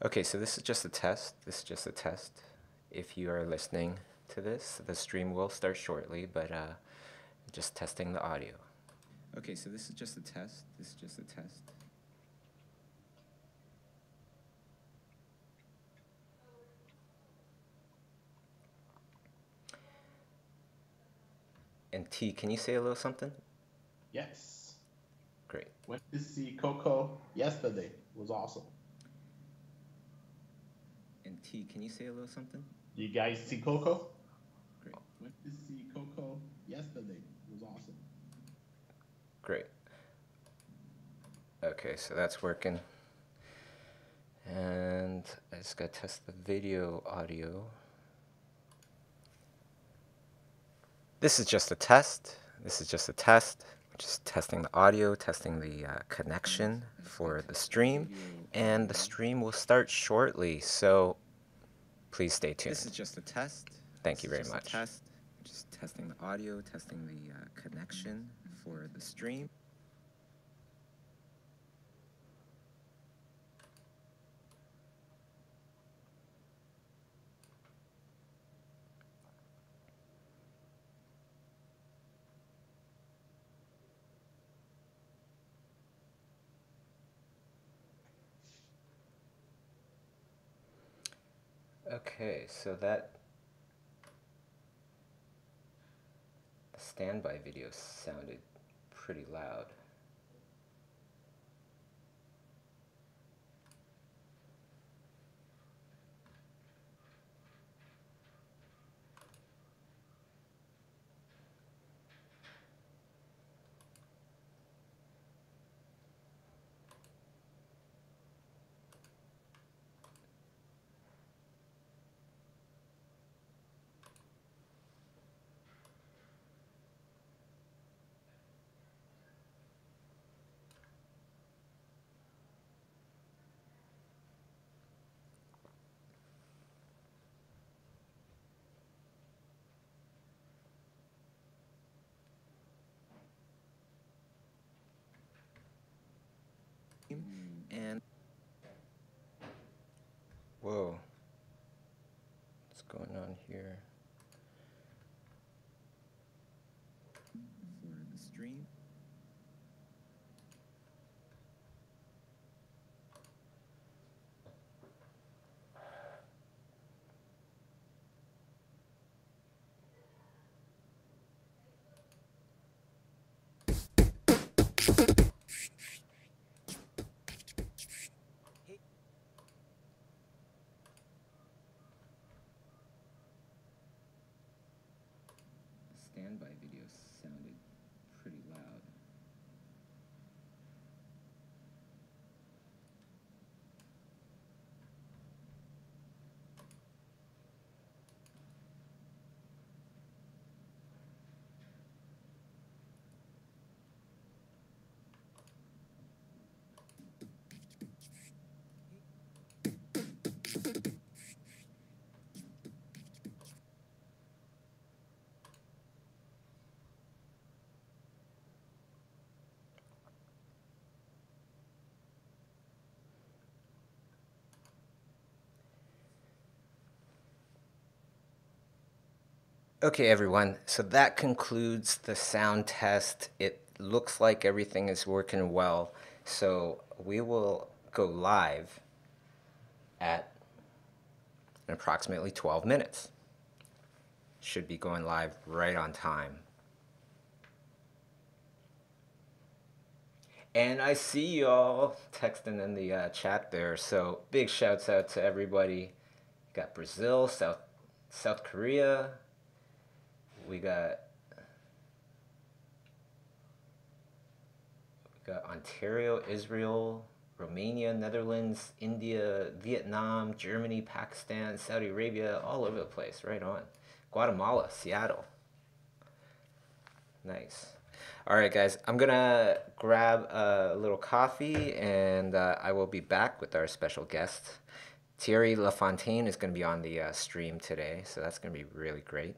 Okay, so this is just a test. This is just a test. If you are listening to this, the stream will start shortly, but just testing the audio. Okay, so this is just a test. This is just a test. And T, can you say a little something? Yes. Great. Went to see Coco yesterday. It was awesome. And T, can you say a little something? You guys see Coco? Great. Went to see Coco yesterday. It was awesome. Great. Okay, so that's working. And I just gotta test the video audio. This is just a test. This is just a test. Just testing the audio, testing the connection for the stream. And the stream will start shortly, so please stay tuned. This is just a test. Thank you very much. Just testing the audio, testing the connection for the stream. Okay, so that standby video sounded pretty loud. And whoa, what's going on here? For the stream. Standby video sounded pretty loud. Okay, everyone, so that concludes the sound test. It looks like everything is working well. So we will go live at approximately 12 minutes. Should be going live right on time. And I see y'all texting in the chat there. So big shouts out to everybody. Got Brazil, South Korea. We got Ontario, Israel, Romania, Netherlands, India, Vietnam, Germany, Pakistan, Saudi Arabia, all over the place. Right on. Guatemala, Seattle. Nice. All right, guys, I'm going to grab a little coffee and I will be back with our special guest. Thierry Lafontaine is going to be on the stream today, so that's going to be really great.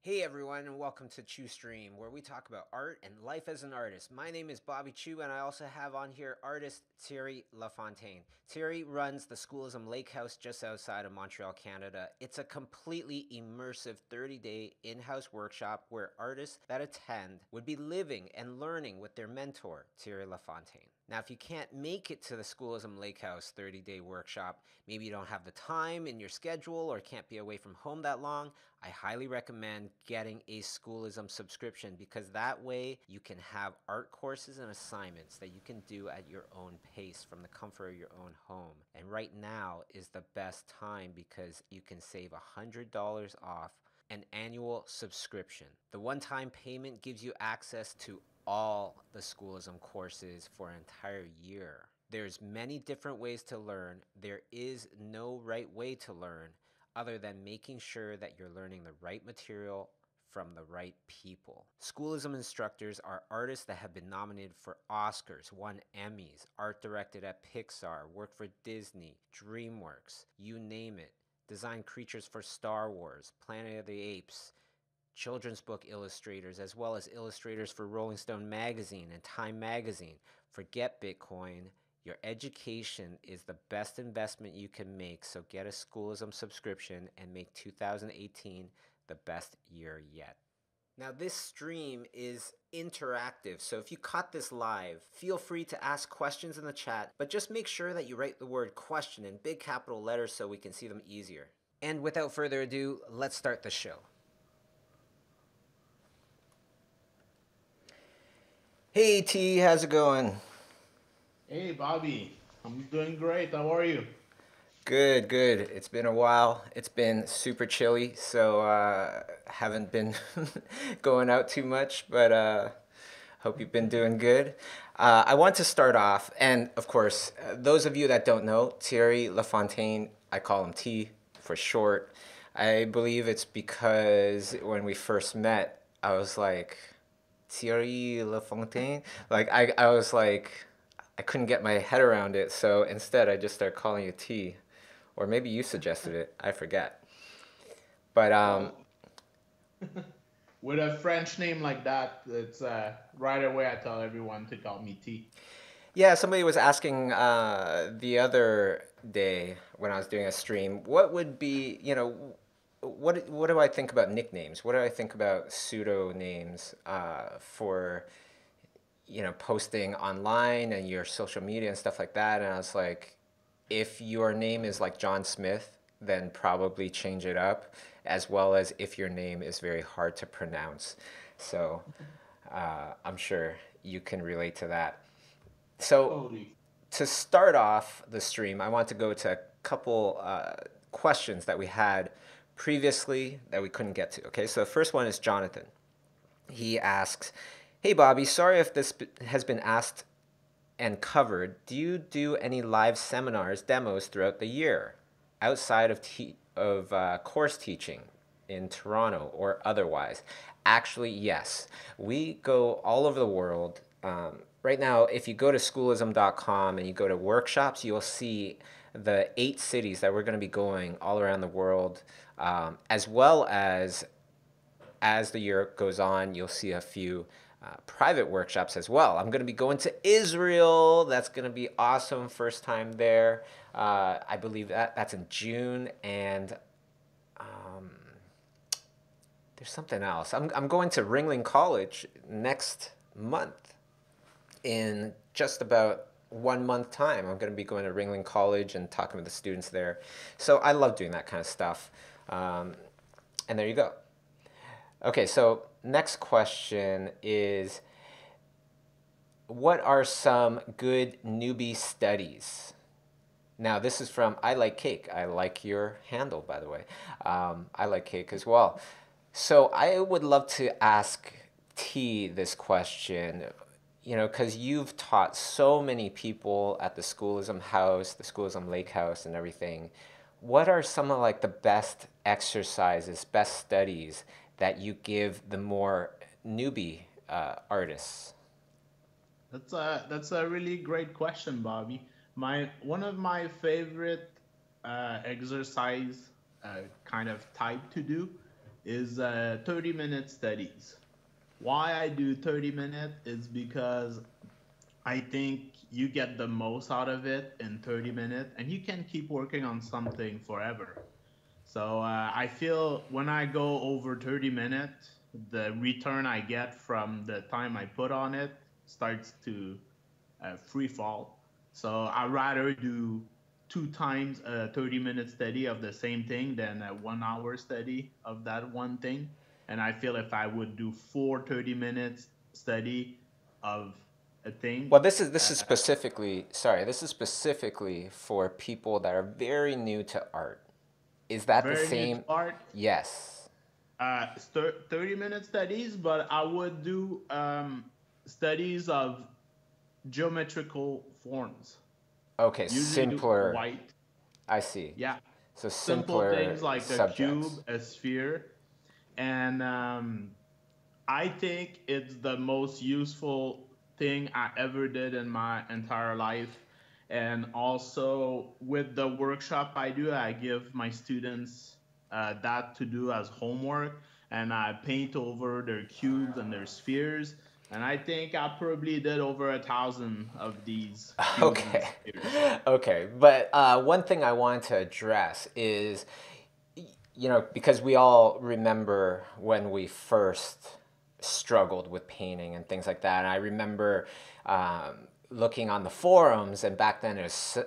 Hey everyone, and welcome to ChiuStream, where we talk about art and life as an artist. My name is Bobby Chiu, and I also have on here artist Thierry Lafontaine. Thierry runs the Schoolism Lake House just outside of Montreal, Canada. It's a completely immersive 30-day in-house workshop where artists that attend would be living and learning with their mentor, Thierry Lafontaine. Now, if you can't make it to the Schoolism Lake House 30-day workshop, maybe you don't have the time in your schedule or can't be away from home that long, I highly recommend getting a Schoolism subscription because that way you can have art courses and assignments that you can do at your own pace from the comfort of your own home. And right now is the best time because you can save $100 off an annual subscription. The one-time payment gives you access to all the Schoolism courses for an entire year. There's many different ways to learn. There is no right way to learn other than making sure that you're learning the right material from the right people. Schoolism instructors are artists that have been nominated for Oscars, won Emmys, art directed at Pixar, worked for Disney, DreamWorks, you name it. Designed creatures for Star Wars, Planet of the Apes, children's book illustrators, as well as illustrators for Rolling Stone magazine and Time magazine. Forget Bitcoin. Your education is the best investment you can make, so get a Schoolism subscription and make 2018 the best year yet. Now, this stream is interactive, so if you caught this live, feel free to ask questions in the chat, but just make sure that you write the word question in big capital letters so we can see them easier. And without further ado, let's start the show. Hey T, how's it going? Hey, Bobby. I'm doing great. How are you? Good, good. It's been a while. It's been super chilly, so haven't been going out too much, but hope you've been doing good. I want to start off, and of course, those of you that don't know, Thierry Lafontaine, I call him T for short. I believe it's because when we first met, I was like, Thierry Lafontaine? Like, I was like, I couldn't get my head around it, so instead I just started calling you T. Or maybe you suggested it. I forget. But Well, with a French name like that, it's right away I tell everyone to call me T. yeah, somebody was asking the other day when I was doing a stream, what would be, what do I think about nicknames? What do I think about pseudo names for, posting online and your social media and stuff like that? And I was like, if your name is like John Smith, then probably change it up, as well as if your name is very hard to pronounce. So I'm sure you can relate to that. So Totally. to start off the stream, I want to go to a couple questions that we had previously that we couldn't get to. Okay, so the first one is Jonathan. He asks, "Hey Bobby, sorry if this has been asked and covered. Do you do any live seminars, demos throughout the year, outside of course teaching in Toronto or otherwise?" Actually, yes. We go all over the world. Right now, if you go to schoolism.com and you go to workshops, you'll see the 8 cities that we're going to be going all around the world, as well as the year goes on, you'll see a few private workshops as well. I'm going to be going to Israel. That's going to be awesome. First time there. I believe that's in June. And there's something else. I'm going to Ringling College next month in just about 1 month time. I'm going to be going to Ringling College and talking with the students there. So I love doing that kind of stuff. And there you go. Okay, so next question is, what are some good newbie studies? Now, this is from I Like Cake. I like your handle, by the way. I like cake as well. So I would love to ask T this question, because you've taught so many people at the Schoolism House, the Schoolism Lake House, and everything. What are some of like the best exercises, best studies that you give the more newbie artists? That's a really great question, Bobby. My one of my favorite exercise kind of type to do is 30-minute studies. Why I do 30 minutes is because I think you get the most out of it in 30 minutes and you can keep working on something forever. So I feel when I go over 30 minutes, the return I get from the time I put on it starts to free fall. So I rather do two times a 30-minute study of the same thing than a 1 hour study of that one thing. And I feel if I would do four 30 minutes study of a thing, Well, this is specifically, sorry, this is specifically for people that are very new to art. Is that the very new to same? art, Yes. 30-minute studies, but I would do studies of geometrical forms, Okay, usually simpler. white. I see. Yeah, So simple simpler things like a subjects. cube, a sphere, and I think it's the most useful thing I ever did in my entire life. And also with the workshop I do, I give my students that to do as homework, and I paint over their cubes and their spheres. And I think I probably did over 1,000 of these cubes and Okay. spheres. Okay. But one thing I wanted to address is, because we all remember when we first struggled with painting and things like that. And I remember looking on the forums, and back then it was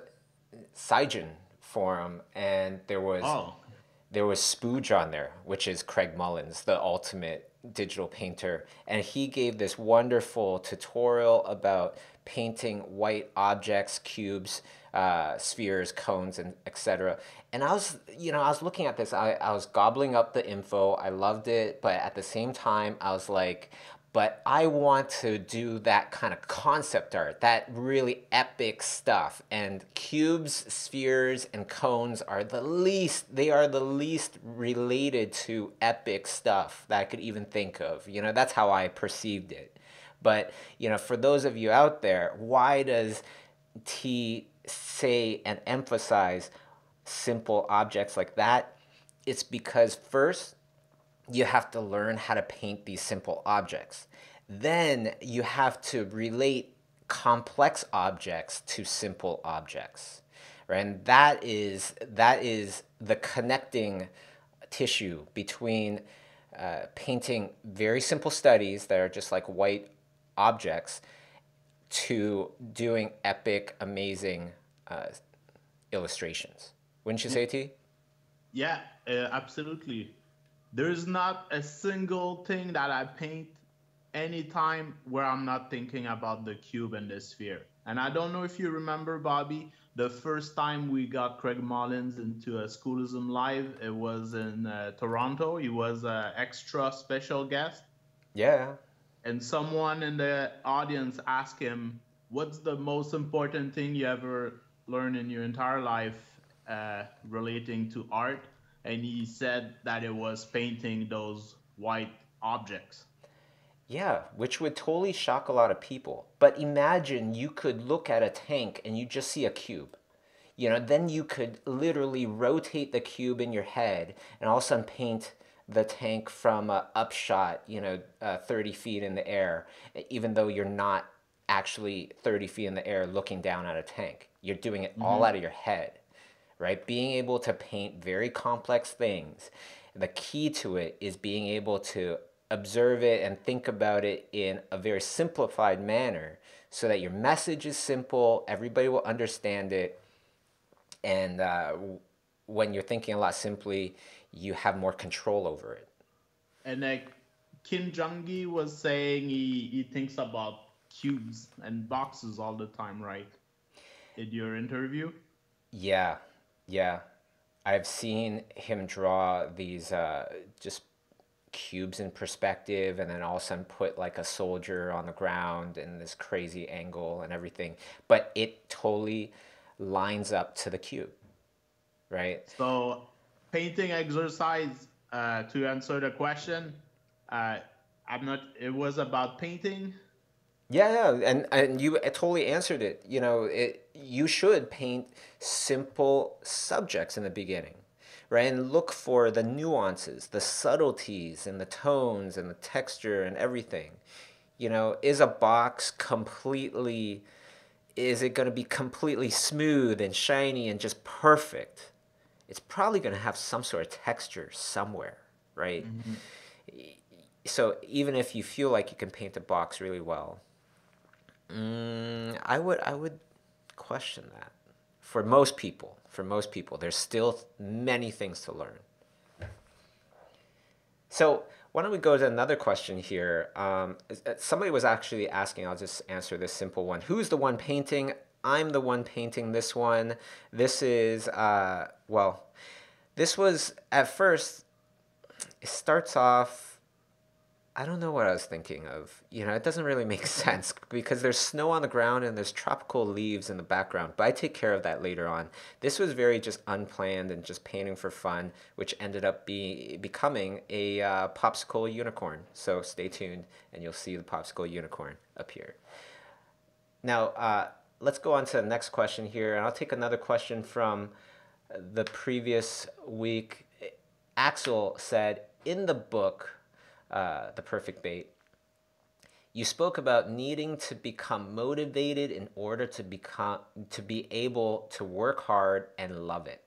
Saijin forum, and Oh, there was Spooge on there, which is Craig Mullins, the ultimate digital painter, and he gave this wonderful tutorial about painting white objects, cubes, spheres, cones, and etc. And I was looking at this. I was gobbling up the info. I loved it, but at the same time, I was like, but I want to do that kind of concept art, that really epic stuff. And cubes, spheres, and cones are they are the least related to epic stuff that I could even think of. That's how I perceived it. But, for those of you out there, why does T say and emphasize simple objects like that? It's because first, you have to learn how to paint these simple objects. Then you have to relate complex objects to simple objects, right? And that is the connecting tissue between painting very simple studies that are just like white objects to doing epic, amazing uh, illustrations. Wouldn't you yeah, say, T? yeah, absolutely. There's not a single thing that I paint anytime where I'm not thinking about the cube and the sphere. And I don't know if you remember, Bobby, the first time we got Craig Mullins into a Schoolism Live, it was in Toronto. He was an extra special guest. Yeah. And someone in the audience asked him, "What's the most important thing you ever learned in your entire life relating to art?" And he said that it was painting those white objects. Yeah, which would totally shock a lot of people. But imagine you could look at a tank and you just see a cube. Then you could literally rotate the cube in your head and all of a sudden paint the tank from a upshot, 30 feet in the air, even though you're not actually 30 feet in the air looking down at a tank. You're doing it all Hmm. out of your head, right? Being able to paint very complex things. The key to it is being able to observe it and think about it in a very simplified manner so that your message is simple, everybody will understand it, and when you're thinking a lot simply, you have more control over it. And Kim Jong-gi was saying he thinks about cubes and boxes all the time, right? In your interview? Yeah, yeah. I've seen him draw these just cubes in perspective, and then all of a sudden put like a soldier on the ground in this crazy angle and everything. But it totally lines up to the cube, right? So, painting exercise, to answer the question, uh, I'm not, it was about painting. Yeah, yeah, and you totally answered it. You should paint simple subjects in the beginning, right? And look for the nuances, the subtleties, and the tones, and the texture, and everything. Is a box completely, is it going to be completely smooth and shiny and just perfect? It's probably going to have some sort of texture somewhere, right? Mm-hmm. So even if you feel like you can paint a box really well, I would question that. For most people, there's still many things to learn. So why don't we go to another question here? Somebody was actually asking, I'll just answer this simple one. Who's the one painting? I'm the one painting this one. This is, well, this was at first, it starts off, I don't know what I was thinking of. It doesn't really make sense because there's snow on the ground and there's tropical leaves in the background, but I take care of that later on. This was very just unplanned and just painting for fun, which ended up becoming a popsicle unicorn. So stay tuned and you'll see the popsicle unicorn appear. Now, let's go on to the next question here, and I'll take another question from the previous week. Axel said, in the book, The Perfect Bait, you spoke about needing to become motivated in order to be able to work hard and love it.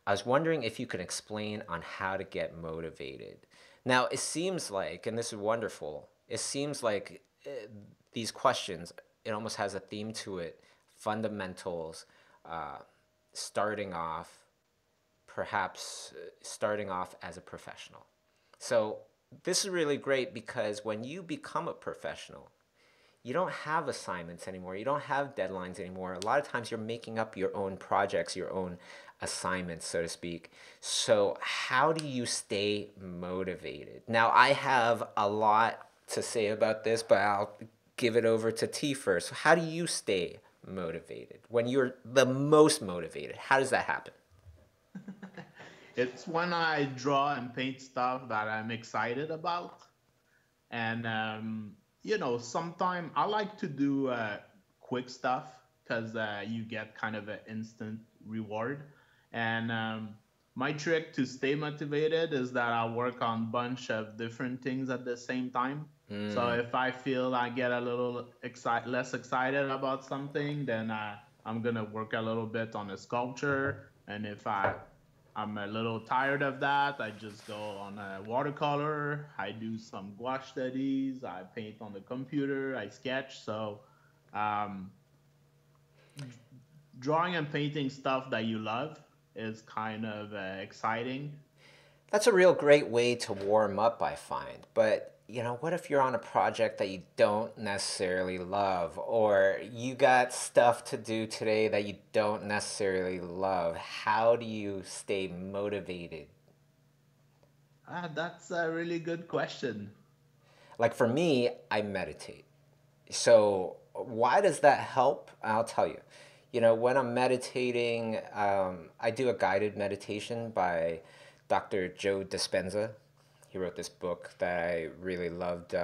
I was wondering if you could explain on how to get motivated. Now, it seems like, and this is wonderful, it seems like these questions, it almost has a theme to it, fundamentals, uh, starting off, perhaps starting off as a professional. So this is really great because when you become a professional, you don't have assignments anymore. You don't have deadlines anymore. A lot of times you're making up your own projects, your own assignments, so to speak. So how do you stay motivated? Now, I have a lot to say about this, but I'll give it over to T first. How do you stay motivated when you're the most motivated? How does that happen? It's when I draw and paint stuff that I'm excited about. And, sometimes I like to do quick stuff because you get kind of an instant reward. And my trick to stay motivated is that I work on a bunch of different things at the same time. So Mm. if I feel I get a little less excited about something, then I'm gonna work a little bit on a sculpture. And if I'm a little tired of that, I just go on a watercolor. I do some gouache studies. I paint on the computer. I sketch. So um, drawing and painting stuff that you love is kind of exciting. That's a real great way to warm up, I find. But, what if you're on a project that you don't necessarily love, or you got stuff to do today that you don't necessarily love? How do you stay motivated? That's a really good question. Like for me, I meditate. So, why does that help? I'll tell you. When I'm meditating, I do a guided meditation by Dr. Joe Dispenza. He wrote this book that I really loved.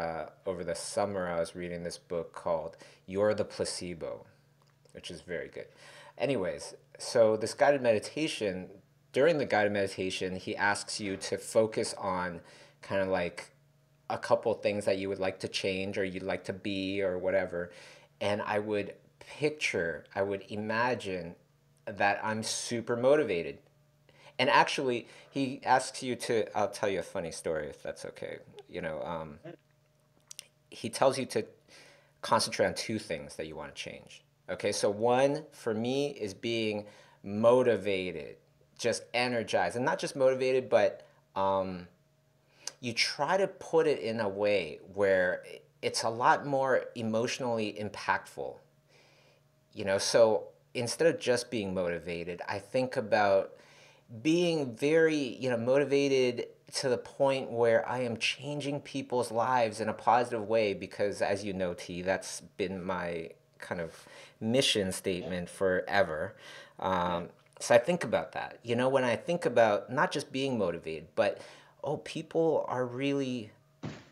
Over the summer, I was reading this book called You're the Placebo, which is very good. Anyways, so this guided meditation, during the guided meditation, he asks you to focus on kind of like a couple things that you would like to change or you'd like to be or whatever. And I would imagine that I'm super motivated. And actually, he asks you to, I'll tell you a funny story if that's okay. He tells you to concentrate on two things that you want to change. Okay, so one for me is being motivated, just energized, and not just motivated, but you try to put it in a way where it's a lot more emotionally impactful. So instead of just being motivated, I think about being very, motivated to the point where I am changing people's lives in a positive way because, as you know, T, that's been my kind of mission statement forever. Yeah. So I think about that. When I think about not just being motivated, but, oh, people are really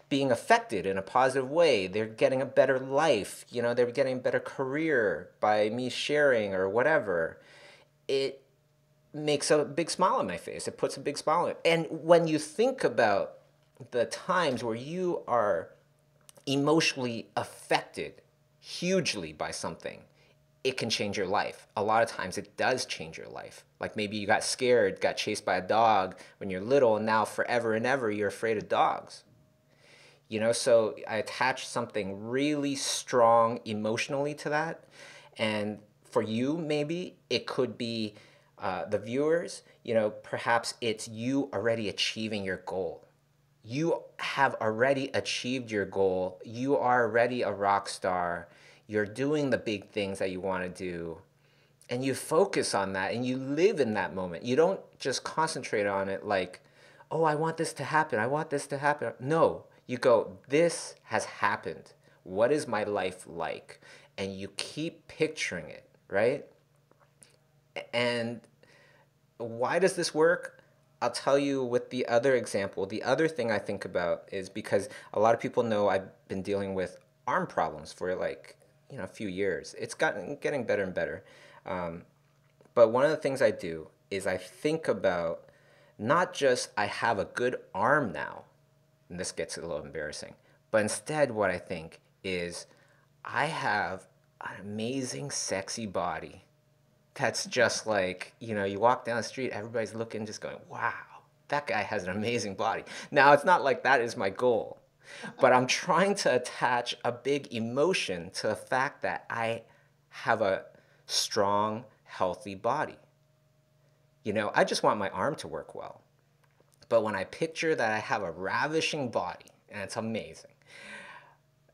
being affected in a positive way. They're getting a better life. They're getting a better career by me sharing or whatever. It makes a big smile on my face. It puts a big smile on it. And when you think about the times where you are emotionally affected hugely by something, it can change your life. A lot of times it does change your life. Like maybe you got scared, got chased by a dog when you're little, and now forever and ever you're afraid of dogs. So I attach something really strong emotionally to that. And for you, maybe it could be the viewers, perhaps it's you already achieving your goal. You have already achieved your goal. You are already a rock star. You're doing the big things that you want to do. And you focus on that and you live in that moment. You don't just concentrate on it like, oh, I want this to happen. I want this to happen. No, you go, this has happened. What is my life like? And you keep picturing it, right? And why does this work? I'll tell you with the other example. The other thing I think about is because a lot of people know I've been dealing with arm problems for like, a few years. It's getting better and better. Um, but one of the things I do is I think about not just I have a good arm now, and this gets a little embarrassing, but instead what I think is I have an amazing, sexy body that's just like, you walk down the street, everybody's looking, just going, wow, that guy has an amazing body. Now, it's not like that is my goal, but I'm trying to attach a big emotion to the fact that I have a strong, healthy body. I just want my arm to work well. But when I picture that I have a ravishing body, and it's amazing,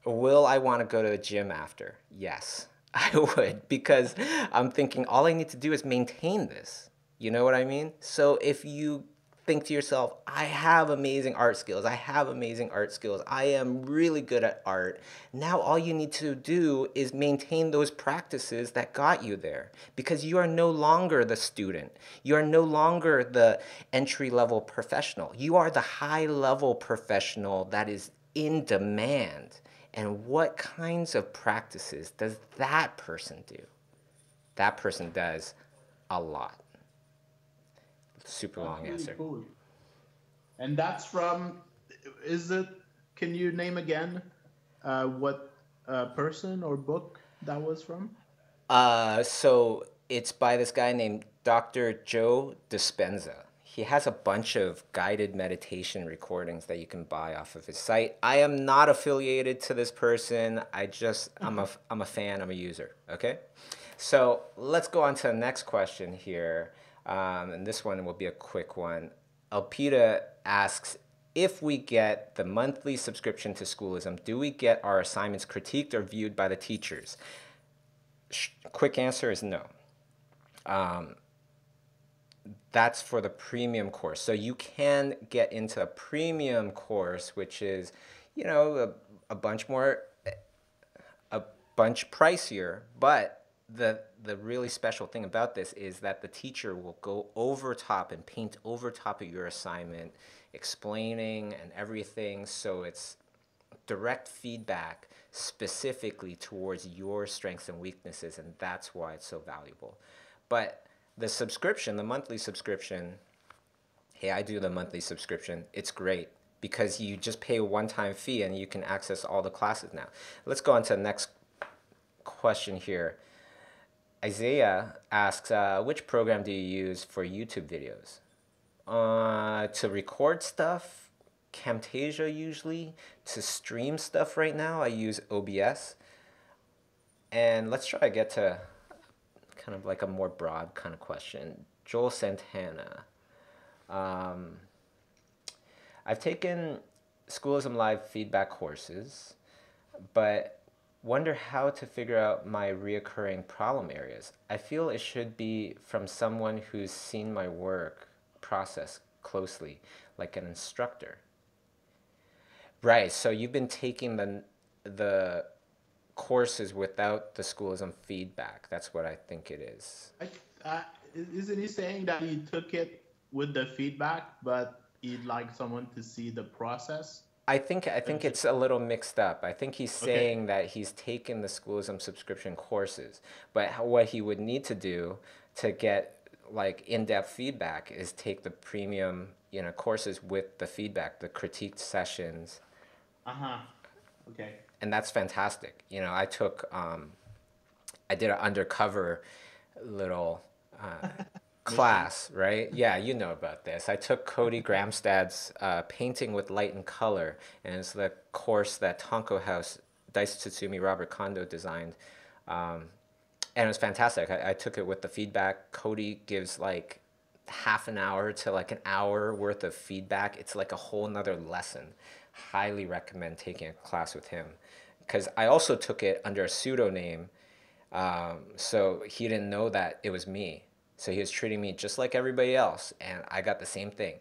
will I want to go to the gym after? Yes, I would, because I'm thinking all I need to do is maintain this. You know what I mean? So if you think to yourself, I have amazing art skills, I have amazing art skills, I am really good at art, now all you need to do is maintain those practices that got you there. Because you are no longer the student, you are no longer the entry level professional, you are the high level professional that is in demand. And what kinds of practices does that person do? That person does a lot. Super That's long really answer. cool. And that's from, is it, can you name again what person or book that was from? So it's by this guy named Dr. Joe Dispenza. He has a bunch of guided meditation recordings that you can buy off of his site. I am not affiliated to this person. I'm a fan, I'm a user, okay? So let's go on to the next question here. And this one will be a quick one. Alpida asks, if we get the monthly subscription to Schoolism, do we get our assignments critiqued or viewed by the teachers? Quick answer is no. That's for the premium course. So you can get into a premium course, which is, a bunch more, a bunch pricier. But the really special thing about this is that the teacher will go over top and paint over top of your assignment, explaining and everything. So it's direct feedback specifically towards your strengths and weaknesses, and that's why it's so valuable. But the subscription, the monthly subscription, hey, I do the monthly subscription. It's great because you just pay a one-time fee and you can access all the classes now. Let's go on to the next question here. Isaiah asks, which program do you use for YouTube videos? To record stuff, Camtasia usually. To stream stuff right now, I use OBS. And let's try to get to kind of like a more broad kind of question. Joel Santana. I've taken Schoolism Live feedback courses, but wonder how to figure out my reoccurring problem areas. I feel it should be from someone who's seen my work process closely, like an instructor. Right, so you've been taking the courses without the Schoolism feedback. That's what I think it is. I, isn't he saying that he took it with the feedback, but he'd like someone to see the process? I think it's a little mixed up. I think he's Okay. saying that he's taken the Schoolism subscription courses, but what he would need to do to get like in-depth feedback is take the premium, courses with the feedback, the critique sessions, Uh-huh. Okay. and that's fantastic. I did an undercover little Mission. class, right? Yeah, you know about this. I took Cody Gramstad's Painting with Light and Color, and it's the course that Tonko House, Dice Tsutsumi, Robert Kondo designed. And it was fantastic. I took it with the feedback. Cody gives like half an hour to like an hour worth of feedback. It's like a whole nother lesson. Highly recommend taking a class with him. Because I also took it under a pseudonym, so he didn't know that it was me. So he was treating me just like everybody else, and I got the same thing.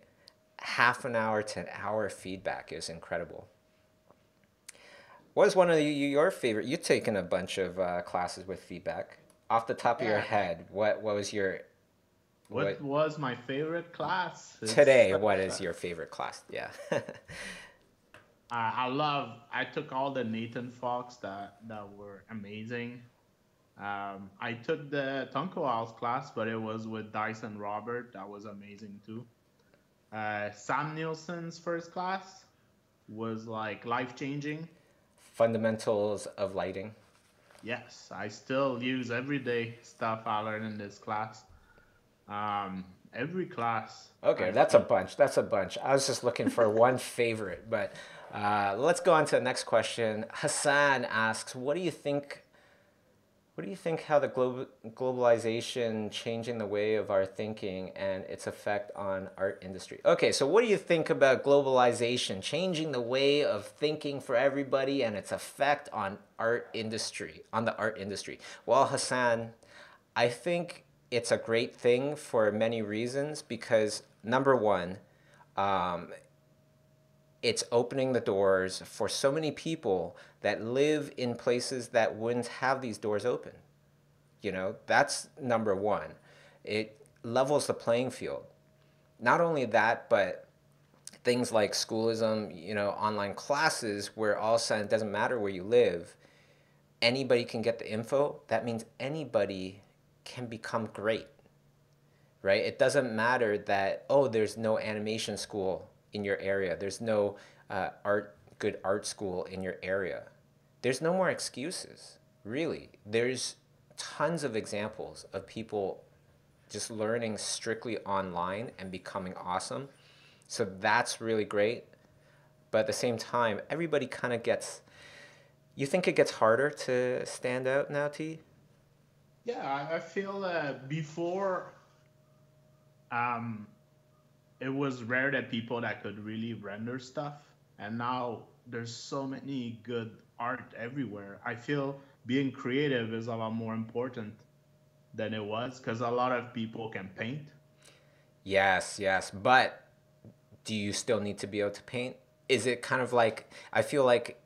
Half an hour to an hour feedback is incredible. What is one of your favorite? You've taken a bunch of classes with feedback. Off the top of your Yeah. head, what was your What what was my favorite class? It's today? such What is a, your favorite class? Yeah. I took all the Nathan Fox that were amazing. I took the Tonko House class, but it was with Dyson Robert. That was amazing too. Sam Nielsen's first class was like life changing. Fundamentals of lighting. Yes, I still use everyday stuff I learned in this class. Every class Okay, I that's a feel. bunch. That's a bunch. I was just looking for one favorite, but let's go on to the next question. Hassan asks, "What do you think? What do you think how the globalization changing the way of our thinking and its effect on art industry?" Okay, so what do you think about globalization changing the way of thinking for everybody and its effect on the art industry? Well, Hassan, I think it's a great thing for many reasons because number one, it's opening the doors for so many people that live in places that wouldn't have these doors open. That's number one. It levels the playing field. Not only that, but things like schoolism, online classes where all of a sudden it doesn't matter where you live, anybody can get the info. That means anybody can become great, right? It doesn't matter that, oh, there's no animation school in your area, there's no good art school in your area. There's no more excuses, really. There's tons of examples of people just learning strictly online and becoming awesome. So that's really great. But at the same time, everybody kind of gets. You think it gets harder to stand out now, T? Yeah, I feel before um, it was rare that people that could really render stuff, and now there's so many good art everywhere. I feel being creative is a lot more important than it was because a lot of people can paint. Yes, yes. But do you still need to be able to paint? Is it kind of like, I feel like,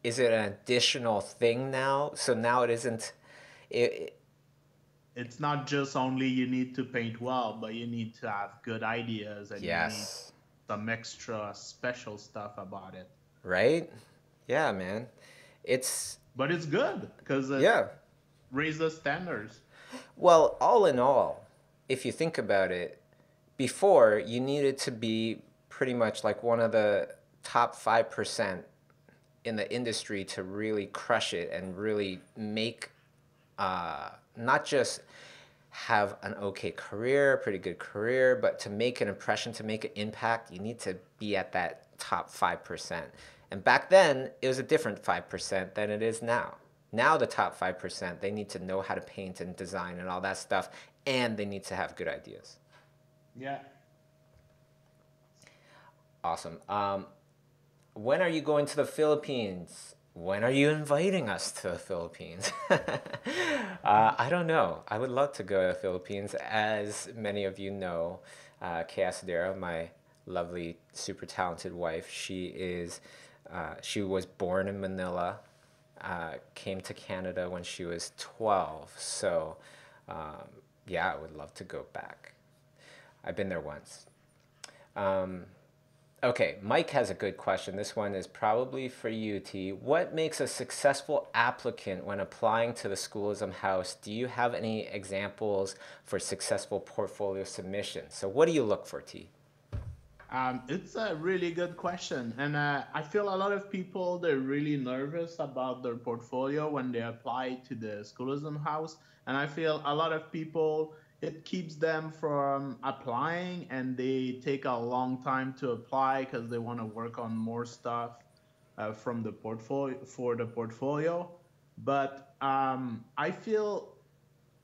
is it an additional thing now? So now it isn't. It, It's not just only you need to paint well, but you need to have good ideas and you need yes. some extra special stuff about it. Right? Yeah, man. It's, But it's good because it yeah. raises standards. Well, all in all, if you think about it, before you needed to be pretty much like one of the top 5% in the industry to really crush it and really make not just have an okay career, a pretty good career, but to make an impression, to make an impact, you need to be at that top 5%. And back then, it was a different 5% than it is now. Now, the top 5%, they need to know how to paint and design and all that stuff, and they need to have good ideas. Yeah. Awesome. When are you going to the Philippines? When are you inviting us to the Philippines? I don't know. I would love to go to the Philippines. As many of you know, Kay Asadero, my lovely, super talented wife, she was born in Manila, came to Canada when she was 12. So, yeah, I would love to go back. I've been there once. Okay, Mike has a good question. This one is probably for you, T. What makes a successful applicant when applying to the Schoolism House? Do you have any examples for successful portfolio submissions? So, what do you look for, T? It's a really good question, and I feel a lot of people they're really nervous about their portfolio when they apply to the schoolism house, and I feel a lot of people it keeps them from applying, and they take a long time to apply because they want to work on more stuff from the portfolio for the portfolio. But I feel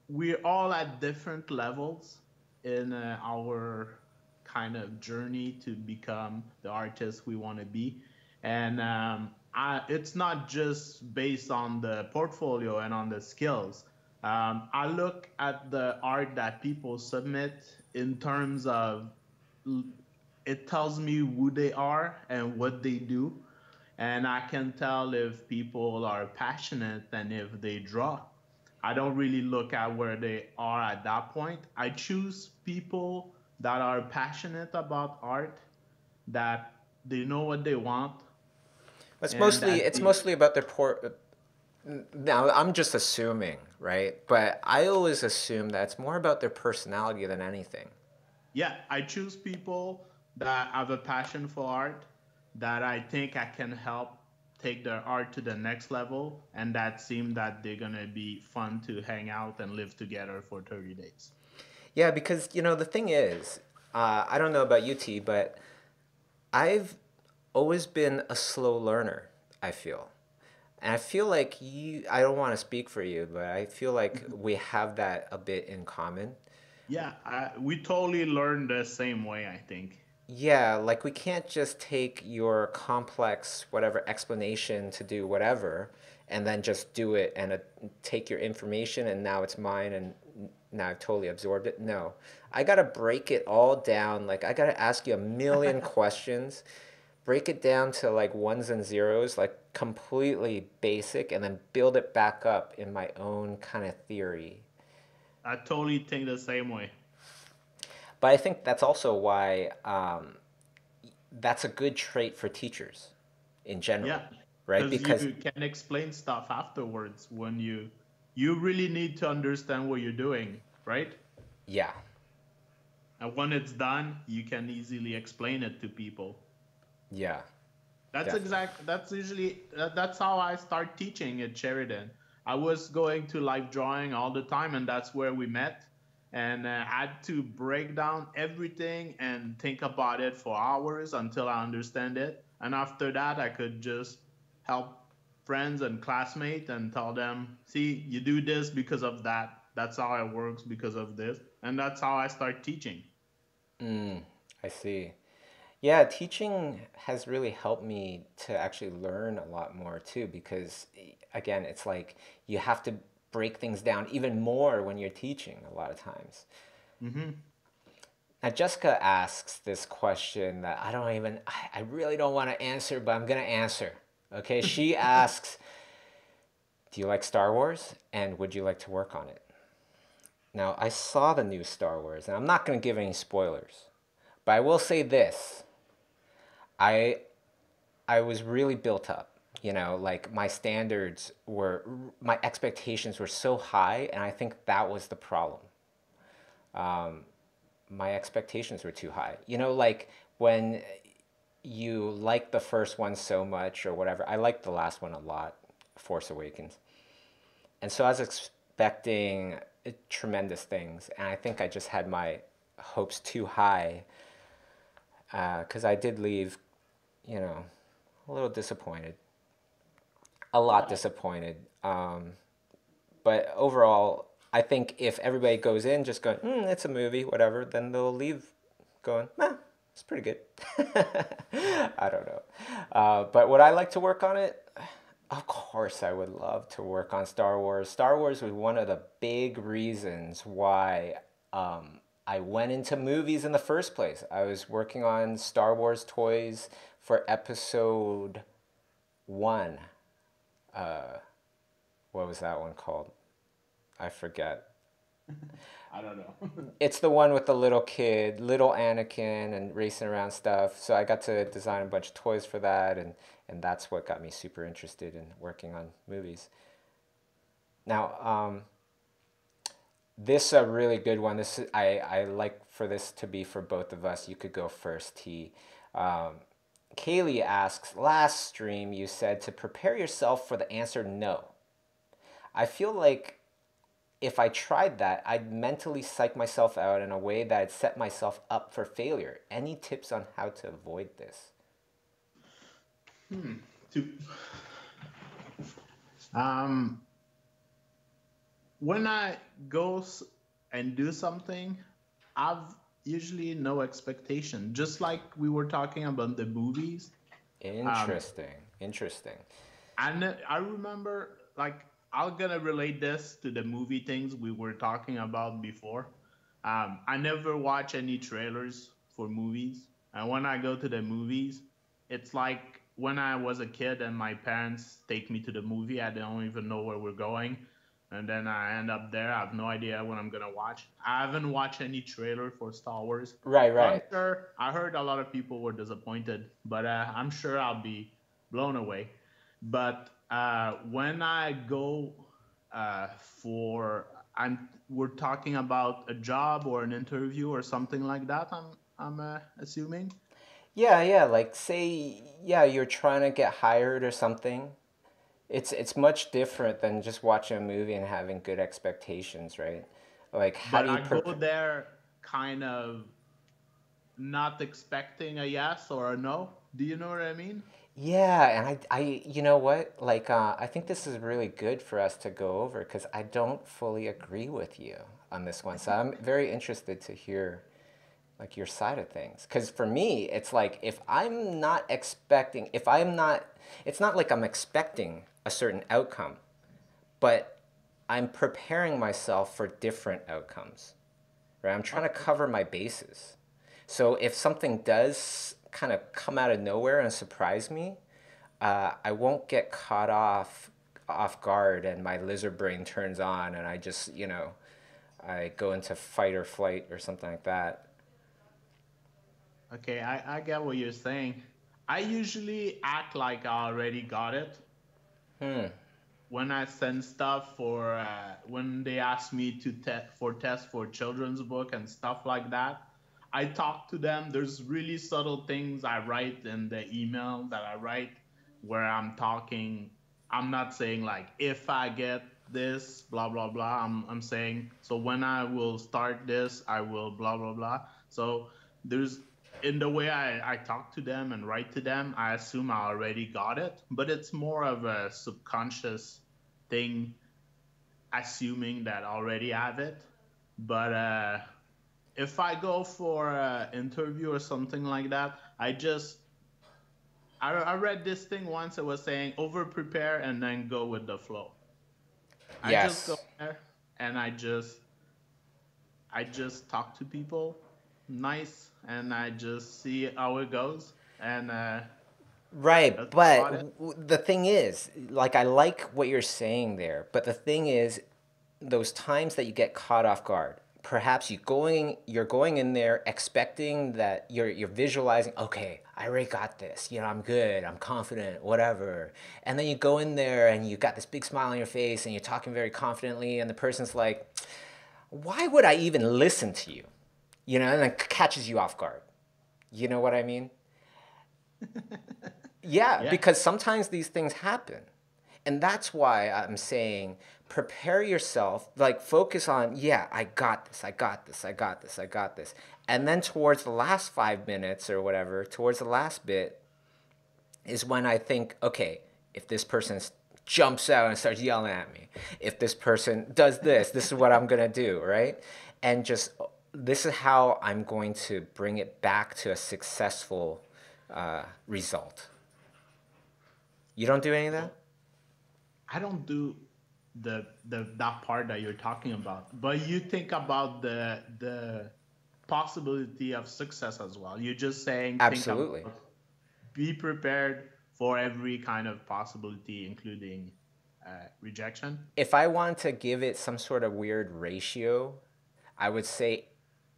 we're all at different levels in our kind of journey to become the artist we want to be. And it's not just based on the portfolio and on the skills. I look at the art that people submit in terms of it tells me who they are and what they do. And I can tell if people are passionate and if they draw. I don't really look at where they are at that point. I choose people that are passionate about art, that they know what they want, and that It's they, mostly about their port. Now, I'm just assuming, right? But I always assume that it's more about their personality than anything. yeah, I choose people that have a passion for art, that I think I can help take their art to the next level, and that seem that they're gonna be fun to hang out and live together for 30 days. Yeah, because the thing is, I don't know about you, T, but I've always been a slow learner, I feel. And I feel like I don't want to speak for you, but I feel like we have that a bit in common. Yeah, we totally learn the same way, I think. Yeah, like we can't just take your complex whatever explanation to do whatever and then just do it and take your information and now it's mine and now I've totally absorbed it. No. I got to break it all down. Like I got to ask you a million questions, break it down to like ones and zeros, like completely basic and then build it back up in my own kind of theory. I totally think the same way. But I think that's also why that's a good trait for teachers in Yeah, general, right? because you Because can explain stuff afterwards when you really need to understand what you're doing, right? yeah, And when it's done, you can easily explain it to people. yeah, That's definitely. exact. That's usually that's how I start teaching at Sheridan. I was going to live drawing all the time, and that's where we met. And I had to break down everything and think about it for hours until I understand it. And after that, I could just help friends and classmates and tell them, "See, you do this because of that. That's how it works because of this." And that's how I start teaching. Mm, I see. Yeah, teaching has really helped me to actually learn a lot more too, because again, it's like you have to break things down even more when you're teaching a lot of times. Hmm. Now, Jessica asks this question that I really don't want to answer, but I'm going to answer. Okay, she asks, do you like Star Wars and would you like to work on it? Now, I saw the new Star Wars and I'm not going to give any spoilers, but I will say this. I I was really built up. Like my expectations were so high, and I think that was the problem. My expectations were too high. Like when you like the first one so much or whatever. I liked the last one a lot, Force Awakens. And so I was expecting tremendous things, and I think I just had my hopes too high because I did leave, you know, a little disappointed, a lot Yeah, disappointed. But overall, I think if everybody goes in just going, it's a movie, whatever, then they'll leave going, it's pretty good. I don't know. But would I like to work on it? Of course, I would love to work on Star Wars. Star Wars was one of the big reasons why I went into movies in the first place. I was working on Star Wars toys for episode one. What was that one called? I forget. I don't know. It's the one with the little kid, little Anakin, and racing around stuff. So I got to design a bunch of toys for that, and that's what got me super interested in working on movies. Now, this a really good one. This I like for this to be for both of us. You could go first, T. Um, Kaylee asks, last stream you said to prepare yourself for the answer no. I feel like if I tried that, I'd mentally psych myself out in a way that I'd set myself up for failure. Any tips on how to avoid this? Hmm. To, um, when I go and do something, I've usually no expectation. Just like we were talking about the movies. Um, Interesting. Interesting. and I remember, like, I'm gonna relate this to the movie things we were talking about before. I never watch any trailers for movies, and when I go to the movies, it's like when I was a kid and my parents take me to the movie. I don't even know where we're going, and then I end up there. I have no idea what I'm gonna watch. I haven't watched any trailer for Star Wars, Right, so I'm right. sure I heard a lot of people were disappointed, but I'm sure I'll be blown away. But when I go for I'm we're talking about a job or an interview or something like that. I'm assuming. Yeah, yeah. Like say, yeah, you're trying to get hired or something. It's much different than just watching a movie and having good expectations, right? Like, how But do you I go prepare? there kind of not expecting a yes or a no. Do you know what I mean? Yeah, and you know what? Like, I think this is really good for us to go over because I don't fully agree with you on this one. So I'm very interested to hear like your side of things. Because for me, it's like if I'm not expecting, if I'm not, it's not like I'm expecting a certain outcome, but I'm preparing myself for different outcomes, right? I'm trying to Okay. cover my bases. So if something does kind of come out of nowhere and surprise me, I won't get caught off guard and my lizard brain turns on and I just, I go into fight or flight or something like that. Okay, I get what you're saying. I usually act like I already got it. Hmm. When I send stuff for when they ask me to test for children's book and stuff like that, I talk to them. There's really subtle things I write in the email that I write where I'm talking. I'm not saying like if I get this, blah blah blah. I'm saying so when I will start this, I will blah blah blah. So there's in the way I talk to them and write to them, I assume I already got it, but it's more of a subconscious thing, assuming that I already have it. But if I go for an interview or something like that, I read this thing once. It was saying over prepare and then go with the flow. I just go Yes. there and I just talk to people, nice, and I just see how it goes, and Right, that's but about it. the thing is, like, I like what you're saying there, but the thing is, those times that you get caught off guard, perhaps you're going in there expecting that you're visualizing, okay, I already got this, I'm good, I'm confident, whatever, and then you go in there and you got this big smile on your face and you're talking very confidently, and the person's like, why would I even listen to you? And it catches you off guard. You know what I mean? Yeah, Yeah. because sometimes these things happen. And that's why I'm saying prepare yourself, like focus on, yeah, I got this, I got this, I got this, I got this. And then towards the last 5 minutes or whatever, towards the last bit is when I think, okay, if this person jumps out and starts yelling at me, if this person does this, this is what I'm going to do, right? And just this is how I'm going to bring it back to a successful result. You don't do any of that? So I don't do the that part that you're talking about, but you think about the possibility of success as well. You're just saying think Absolutely. about be prepared for every kind of possibility, including rejection. If I want to give it some sort of weird ratio, I would say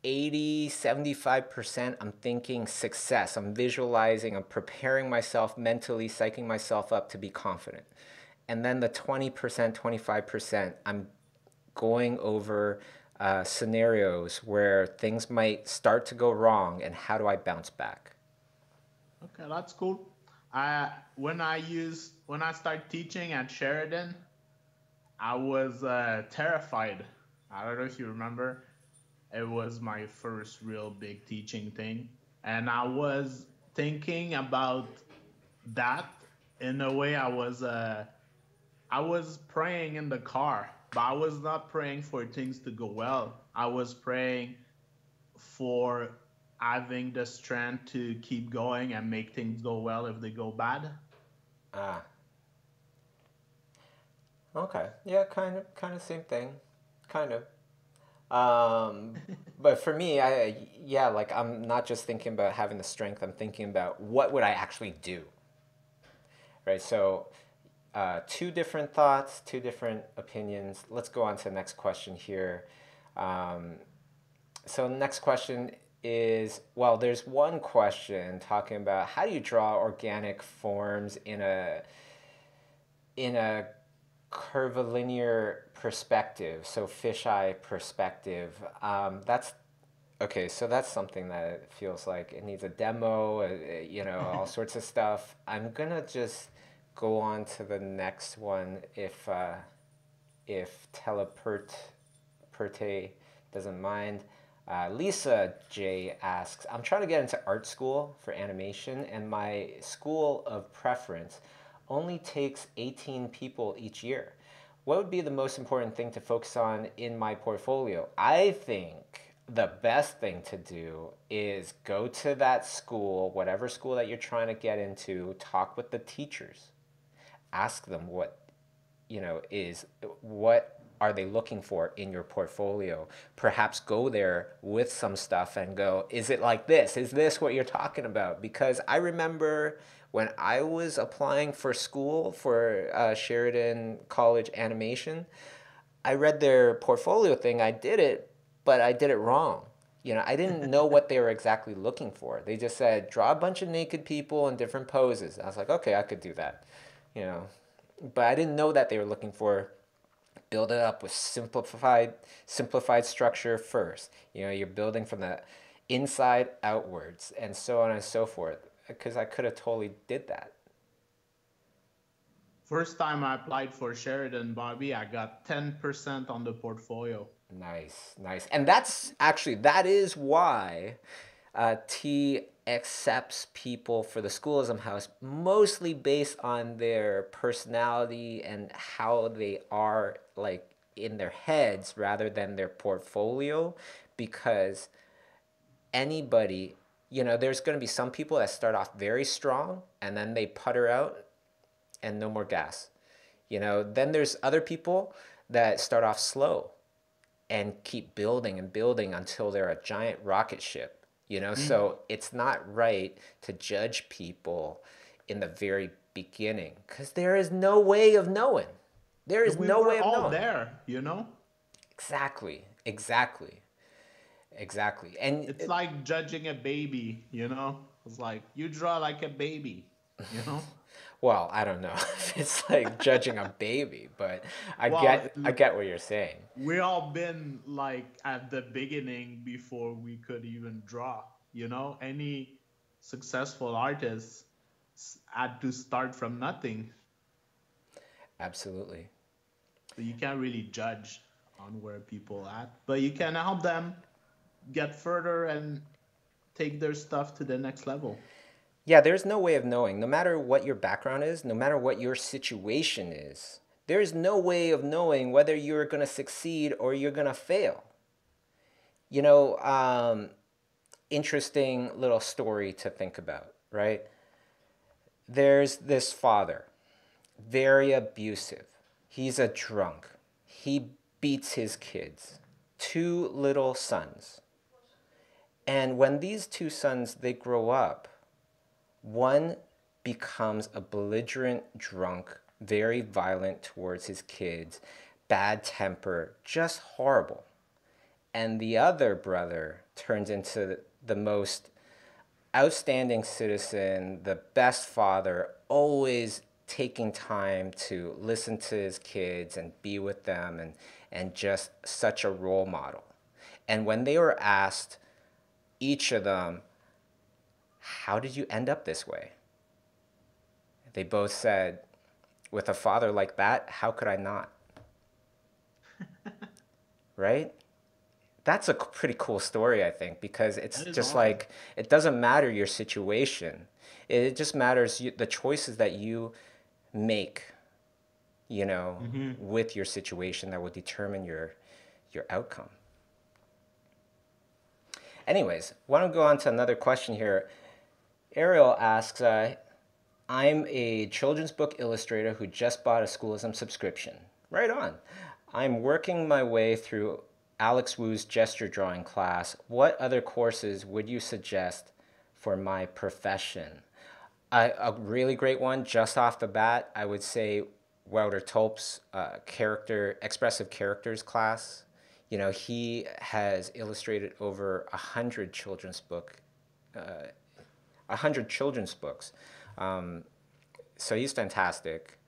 80, 75%, I'm thinking success. I'm visualizing, I'm preparing myself mentally, psyching myself up to be confident. And then the 20%, 25%, I'm going over scenarios where things might start to go wrong and how do I bounce back. Okay, that's cool. When I started teaching at Sheridan, I was terrified. I don't know if you remember. It was my first real big teaching thing, and I was thinking about that in a way. I was praying in the car, but I was not praying for things to go well. I was praying for having the strength to keep going and make things go well if they go bad. Ah, okay. Yeah, kind of same thing. Kind of. Um, but for me, yeah, like I'm not just thinking about having the strength, I'm thinking about what would I actually do, right? So, two different thoughts, two different opinions. Let's go on to the next question here. Um, so, next question is, well, there's one question talking about how do you draw organic forms in a curvilinear perspective, so fisheye perspective. That's okay. So that's something that it feels like it needs a demo, all sorts of stuff. I'm gonna just go on to the next one if Teleperte doesn't mind. Lisa J asks, I'm trying to get into art school for animation, and my school of preference only takes 18 people each year. What would be the most important thing to focus on in my portfolio? I think the best thing to do is go to that school, whatever school that you're trying to get into, talk with the teachers, ask them is what are they looking for in your portfolio. Perhaps go there with some stuff and go, is it like this, is this what you're talking about? Because I remember when I was applying for school for Sheridan College Animation, I read their portfolio thing, I did it, but I did it wrong. I didn't know what they were exactly looking for. They just said draw a bunch of naked people in different poses. I was like, okay, I could do that. you know but I didn't know that they were looking for build it up with simplified structure first. You're building from the inside outwards and so on and so forth, because I could have totally did that. First time I applied for Sheridan, Bobby, I got 10% on the portfolio. Nice, nice. And that is why T accepts people for the schoolism house mostly based on their personality and how they are, like, in their heads rather than their portfolio. Because anybody, there's going to be some people that start off very strong and then they putter out and no more gas. Then there's other people that start off slow and keep building and building until they're a giant rocket ship. Mm. So it's not right to judge people in the very beginning, because there is no way of knowing. There is We no were way of all knowing. there, you know? Exactly, exactly, exactly. And It's like judging a baby, you know? It's like you draw like a baby, you know? well, I don't know if it's like judging a baby, but I Well, get I get what you're saying. we all been like at the beginning before we could even draw, you know? Any successful artist had to start from nothing. Absolutely. So you can't really judge on where people at, but you can help them get further and take their stuff to the next level. Yeah, there's no way of knowing. No matter what your background is, no matter what your situation is, there's no way of knowing whether you're going to succeed or you're going to fail. You know, Interesting little story to think about, right? There's this father, very abusive. He's a drunk. He beats his kids, two little sons. And when these two sons they grow up, one becomes a belligerent drunk, very violent towards his kids, bad temper, just horrible. and the other brother turns into the most outstanding citizen, the best father, always taking time to listen to his kids and be with them, and just such a role model. And when they were asked, each of them, how did you end up this way? They both said, with a father like that, how could I not? Right? That's a pretty cool story, I think, because it's That is just awesome. like, it doesn't matter your situation. It just matters the choices that you make, Hmm. with your situation that will determine your outcome. Anyways, why don't we go on to another question here? Ariel asks, I'm a children's book illustrator who just bought a Schoolism subscription. Right on. I'm working my way through Alex Wu's gesture drawing class. What other courses would you suggest for my profession? A really great one, just off the bat, I would say Wouter Tulp's expressive characters class. He has illustrated over 100 children's books. Um, so he's fantastic.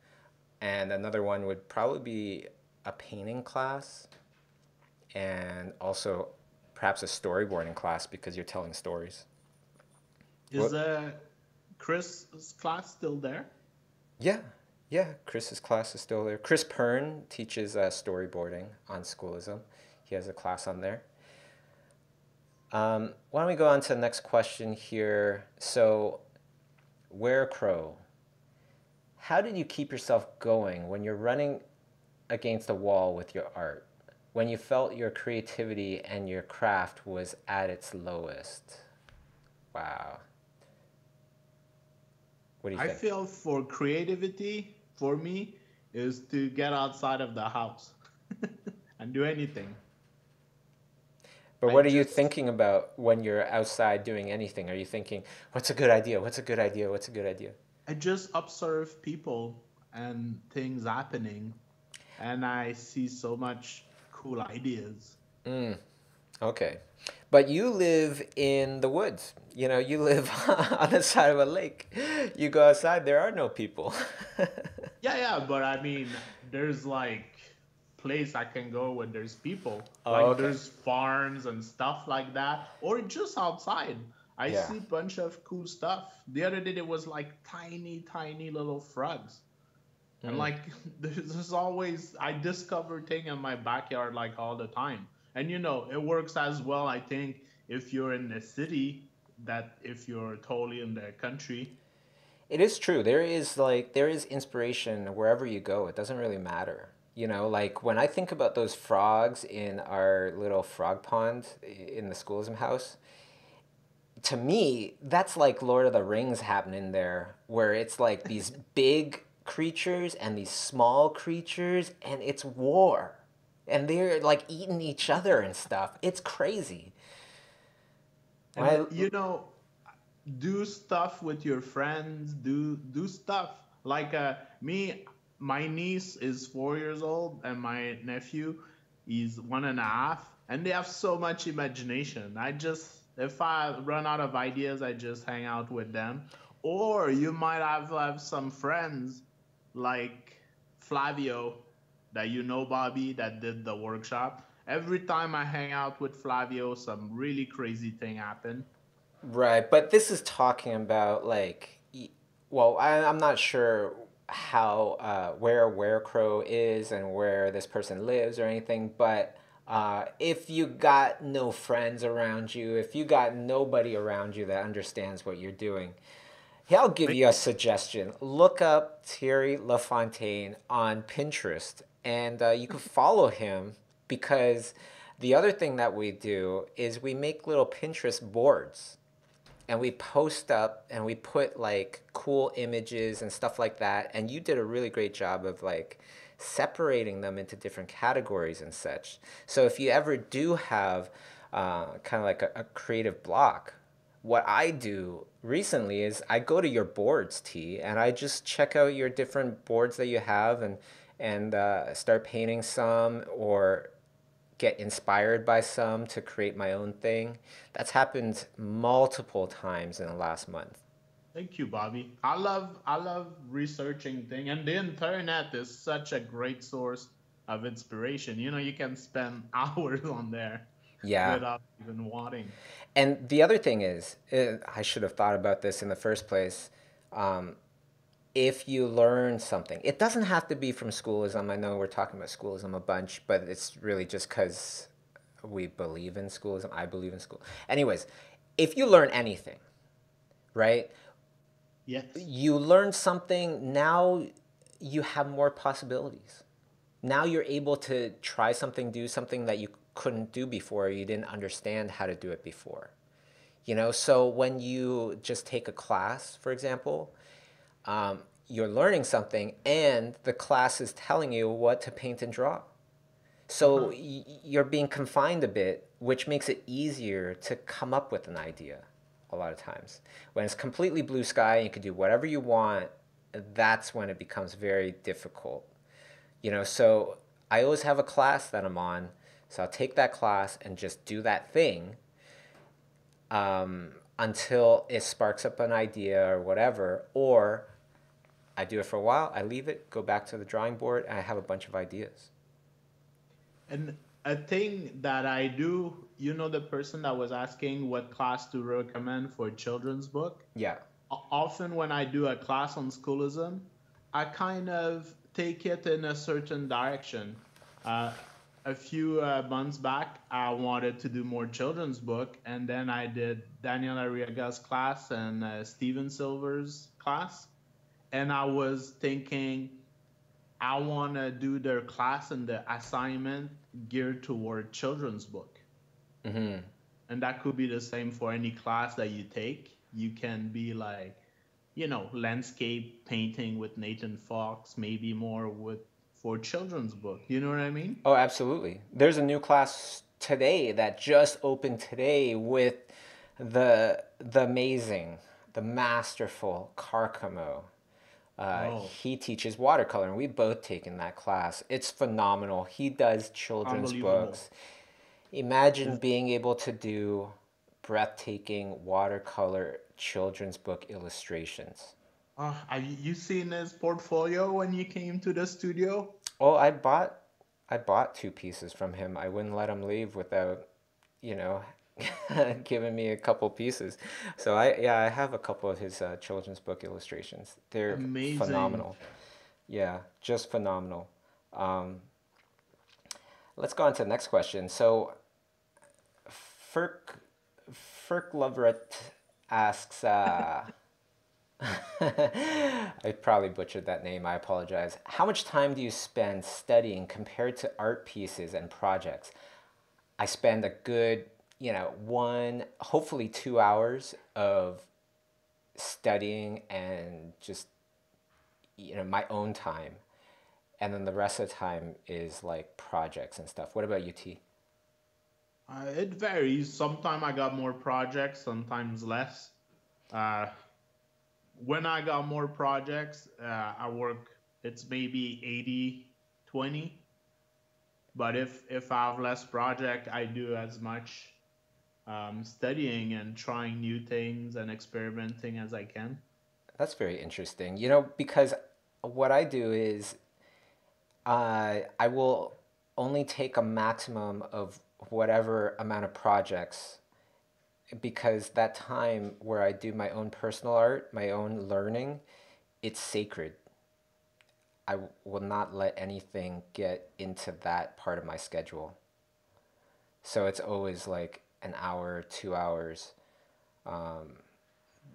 And another one would probably be a painting class, and also perhaps a storyboarding class because you're telling stories. Is What? Chris' class still there? Yeah, yeah. Chris's class is still there. Chris Pern teaches storyboarding on Schoolism. He has a class on there. Why don't we go on to the next question here? So, Where Crow, how did you keep yourself going when you're running against a wall with your art? When you felt your creativity and your craft was at its lowest? Wow. What do you I think? feel for creativity, for me, is to get outside of the house and do anything. But I what are you just thinking about when you're outside doing anything? Are you thinking, what's a good idea? What's a good idea? What's a good idea? I just observe people and things happening, and I see so much cool ideas. Mm, okay. But you live in the woods. You live on the side of a lake. You go outside, there are no people. Yeah, yeah, but I mean, there's like place I can go when there's people. Oh, Like okay. there's farms and stuff like that, or just outside. I Yeah. see a bunch of cool stuff. The other day there was like tiny, tiny little frogs. And Mm. like there's always I discover thing in my backyard like all the time. And it works as well, I think, if you're in the city that if you're totally in the country. It is true. There is inspiration wherever you go. It doesn't really matter. Like when I think about those frogs in our little frog pond in the schoolism house, to me, that's like Lord of the Rings happening there, where it's like these big creatures and these small creatures, and it's war. And they're like eating each other and stuff. It's crazy. When And I, do stuff with your friends, do stuff like me. My niece is 4 years old and my nephew is 1.5, and they have so much imagination. I just If I run out of ideas, I just hang out with them. Or you might have some friends like Flavio, that Bobby, that did the workshop. Every time I hang out with Flavio, some really crazy thing happen. right, but this is talking about like, well, I'm not sure how where Crow is and where this person lives or anything, but if you got no friends around you, if you got nobody around you that understands what you're doing, hey, I'll give you a suggestion. Look up Thierry LaFontaine on Pinterest, and you can follow him because the other thing that we do is we make little Pinterest boards, and we post up and we put like cool images and stuff like that. And you did a really great job of like separating them into different categories and such. So if you ever do have kind of like a creative block, what I do recently is I go to your boards, T, and I just check out your different boards that you have, and start painting some, or get inspired by some to create my own thing. That's happened multiple times in the last month. Thank you, Bobby. I love researching things, and the internet is such a great source of inspiration. You can spend hours on there Yeah. without even wanting. And the other thing is, I should have thought about this in the first place. Um, if you learn something, it doesn't have to be from schoolism. I know we're talking about schoolism a bunch, but it's really just because we believe in schoolism. I believe in school. Anyways, if you learn anything, right? Yes. You learn something, now you have more possibilities. Now you're able to try something, do something that you couldn't do before, you didn't understand how to do it before. So when you just take a class, for example, you're learning something and the class is telling you what to paint and draw. So Uh-huh. you're being confined a bit, which makes it easier to come up with an idea a lot of times. When it's completely blue sky and you can do whatever you want, that's when it becomes very difficult. So I always have a class that I'm on, so I'll take that class and just do that thing until it sparks up an idea or whatever, or I do it for a while, I leave it, go back to the drawing board, and I have a bunch of ideas. And a thing that I do, the person that was asking what class to recommend for children's book, Yeah. often when I do a class on schoolism, I kind of take it in a certain direction. Uh, a few months back, I wanted to do more children's book, and then I did Daniel Arriaga's class and Steven Silver's class, and I was thinking I want to do their class and the assignment geared toward children's book. Mm-hmm. And that could be the same for any class that you take. You can be like, landscape painting with Nathan Fox, maybe more with for children's book. You know what I mean? Oh, absolutely. There's a new class today that just opened today with the amazing, the masterful Carcamo. Oh, He teaches watercolor, and we've both taken that class. It's phenomenal. He does children's unbelievable. books. Imagine Is being able to do breathtaking watercolor children's book illustrations. have you seen his portfolio when you came to the studio? Oh, I bought two pieces from him. I wouldn't let him leave without, you know, giving me a couple pieces. So I have a couple of his children's book illustrations. They're Amazing. phenomenal. Yeah, just phenomenal. Um, let's go on to the next question. So Ferk Ferk Loveret asks, I probably butchered that name. I apologize. How much time do you spend studying compared to art pieces and projects? I spend a good, hopefully 2 hours of studying and just, my own time. And then the rest of the time is like projects and stuff. What about you, T? It varies. Sometimes I got more projects, sometimes less. Uh, when I got more projects, I work, it's maybe 80/20. But if I have less project, I do as much studying and trying new things and experimenting as I can. That's very interesting. Because what I do is I will only take a maximum of whatever amount of projects because that time where I do my own personal art, my own learning, it's sacred. I will not let anything get into that part of my schedule. So it's always like an hour, 2 hours.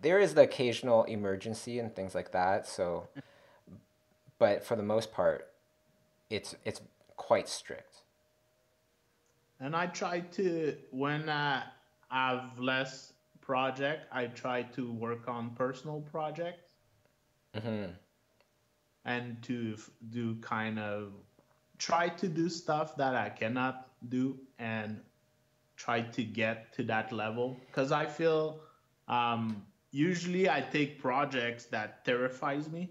There is the occasional emergency and things like that. So, but for the most part, it's quite strict. And I try to, when I have less project, I try to work on personal projects Hmm. and to do kind of try to do stuff that I cannot do and try to get to that level because I feel usually I take projects that terrifies me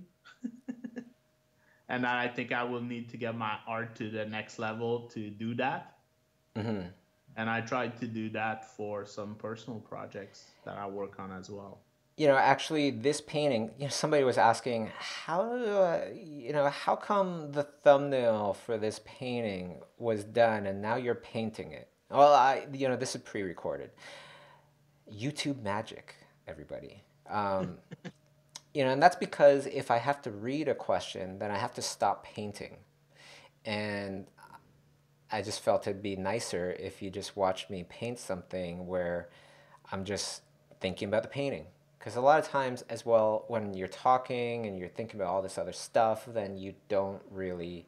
and I think I will need to get my art to the next level to do that. Hmm. And I tried to do that for some personal projects that I work on as well. Actually, this painting, somebody was asking, how come the thumbnail for this painting was done and now you're painting it? Well, this is pre-recorded. YouTube magic, everybody. And that's because if I have to read a question, then I have to stop painting. And I just felt it'd be nicer if you just watched me paint something where I'm just thinking about the painting. Because a lot of times, as well, when you're talking and you're thinking about all this other stuff, then you don't really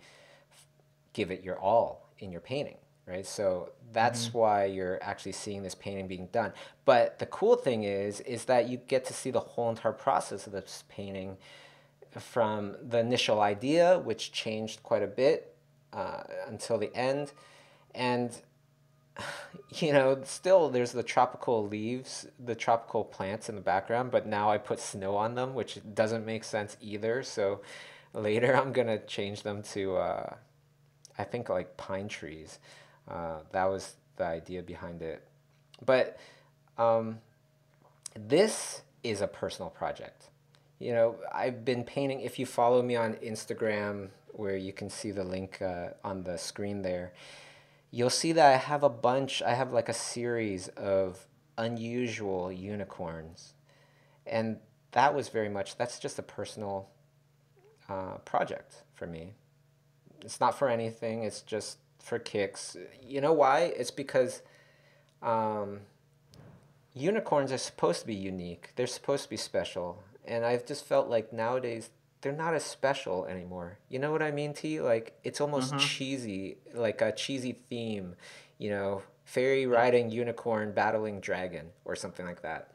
give it your all in your painting, right? So Hmm. that's why you're actually seeing this painting being done. But the cool thing is that you get to see the whole entire process of this painting from the initial idea, which changed quite a bit until the end, and still there's the tropical leaves, the tropical plants in the background, but now I put snow on them, which doesn't make sense either. So later I'm gonna change them to, I think, like pine trees. That was the idea behind it. But um, this is a personal project. I've been painting. If you follow me on Instagram, where you can see the link on the screen there, you'll see that I have like a series of unusual unicorns. And that's just a personal project for me. It's not for anything, it's just for kicks. You know why? It's because um, unicorns are supposed to be unique, they're supposed to be special. And I've just felt like nowadays they're not as special anymore. You know what I mean, T? Like it's almost Uh-huh. cheesy, like a cheesy theme, fairy Yeah. riding unicorn battling dragon or something like that.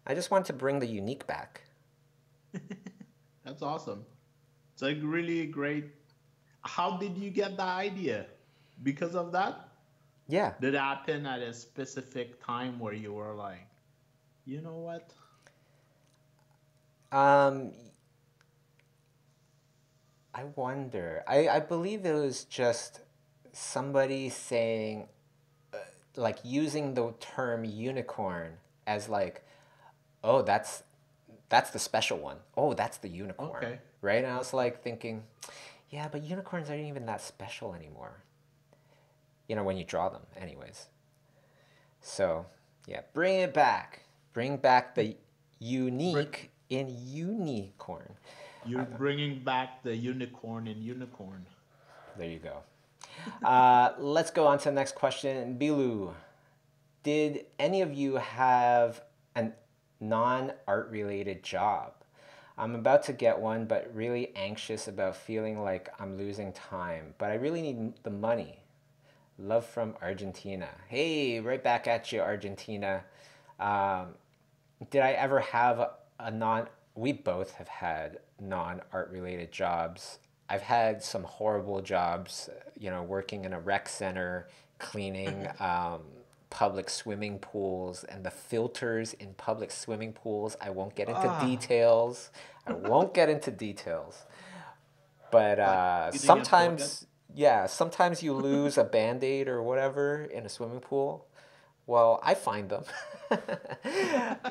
I just want to bring the unique back. That's awesome. It's like really great. How did you get the idea? Because of that? Yeah. Did it happen at a specific time where you were like, you know what? Um, I wonder. I believe it was just somebody saying, like, using the term unicorn as like, oh, that's the special one. Oh, that's the unicorn, Okay. right? And I was Okay. like thinking, yeah, but unicorns aren't even that special anymore. When you draw them, anyways. So, yeah, bring it back. Bring back the Br- unique in unicorn. You're bringing back the unicorn in unicorn. There you go. Let's go on to the next question. Bilu, did any of you have a non art related job? I'm about to get one, but really anxious about feeling like I'm losing time. But I really need the money. Love from Argentina. Hey, right back at you, Argentina. Um, did I ever have a non? We both have had non art related jobs. I've had some horrible jobs, working in a rec center, cleaning public swimming pools and the filters in public swimming pools. I won't get into Ah, details. I won't get into details. But like cleaning a toilet. sometimes you lose a band aid or whatever in a swimming pool. Well, I find them.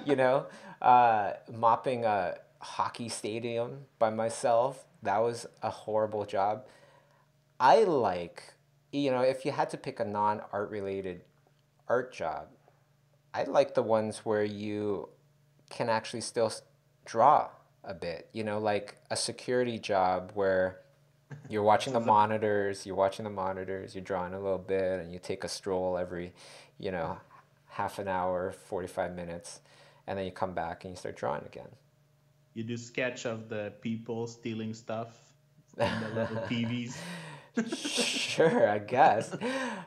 you know, Mopping a hockey stadium by myself, that was a horrible job. I like, if you had to pick a non art related art job, I like the ones where you can actually still draw a bit, like a security job where So the you're watching the monitors, you're drawing a little bit, and you take a stroll every, you know, half an hour, 45 minutes, and then you come back and you start drawing again. you do sketch of the people stealing stuff in the little TVs. Sure, I guess.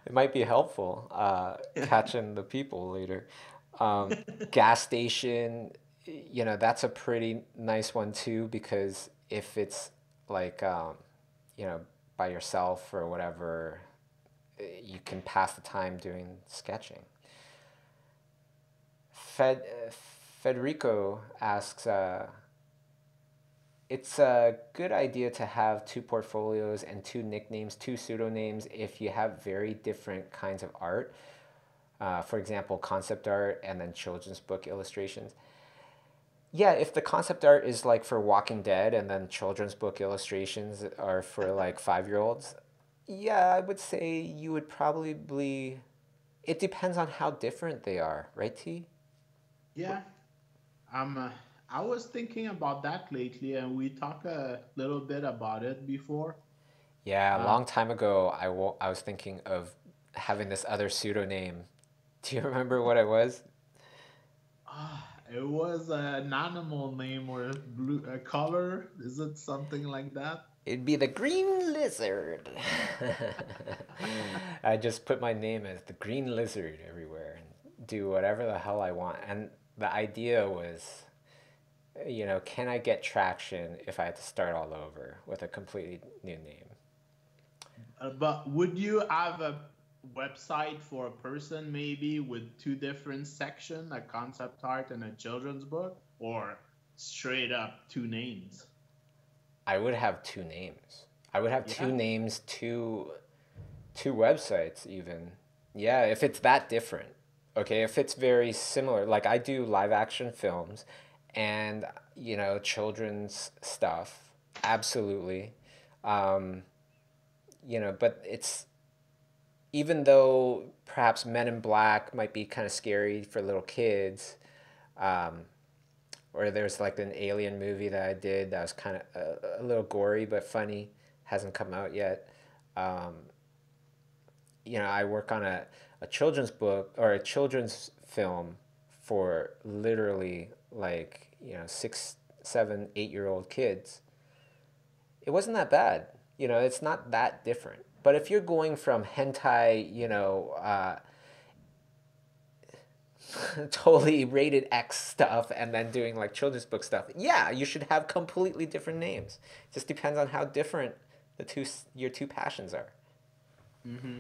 It might be helpful, catching the people later. Um, Gas station, that's a pretty nice one too, because if it's like, you know, by yourself or whatever, you can pass the time doing sketching. Fed, Federico asks, it's a good idea to have two portfolios and two nicknames, two pseudonames if you have very different kinds of art. For example, concept art and then children's book illustrations. Yeah, if the concept art is like for Walking Dead and then children's book illustrations are for like 5-year-olds, yeah, I would say you would probably. It depends on how different they are, right, T? Yeah, I was thinking about that lately, and we talked a little bit about it before. Yeah, a Uh, long time ago, I was thinking of having this other pseudonym. Do you remember what it was? it was an animal name or a color. Is it something like that? It'd be the Green Lizard. I just put my name as the Green Lizard everywhere and do whatever the hell I want. And the idea was, can I get traction if I had to start all over with a completely new name? But would you have a website for a person maybe with two different sections, a concept art and a children's book, or straight up two names? I would have two names. I would have two Yeah. names, two websites even. Yeah, if it's that different. Okay, if it's very similar, like I do live action films and children's stuff, absolutely. Um, but it's even though perhaps Men in Black might be kind of scary for little kids, um, or there's like an alien movie that I did that was kind of a little gory but funny, hasn't come out yet. Um, I work on a children's book or a children's film for literally like, 6, 7, 8-year-old kids. It wasn't that bad. It's not that different. But if you're going from hentai, totally rated X stuff and then doing like children's book stuff, yeah, you should have completely different names. It just depends on how different your two passions are. Mm-hmm.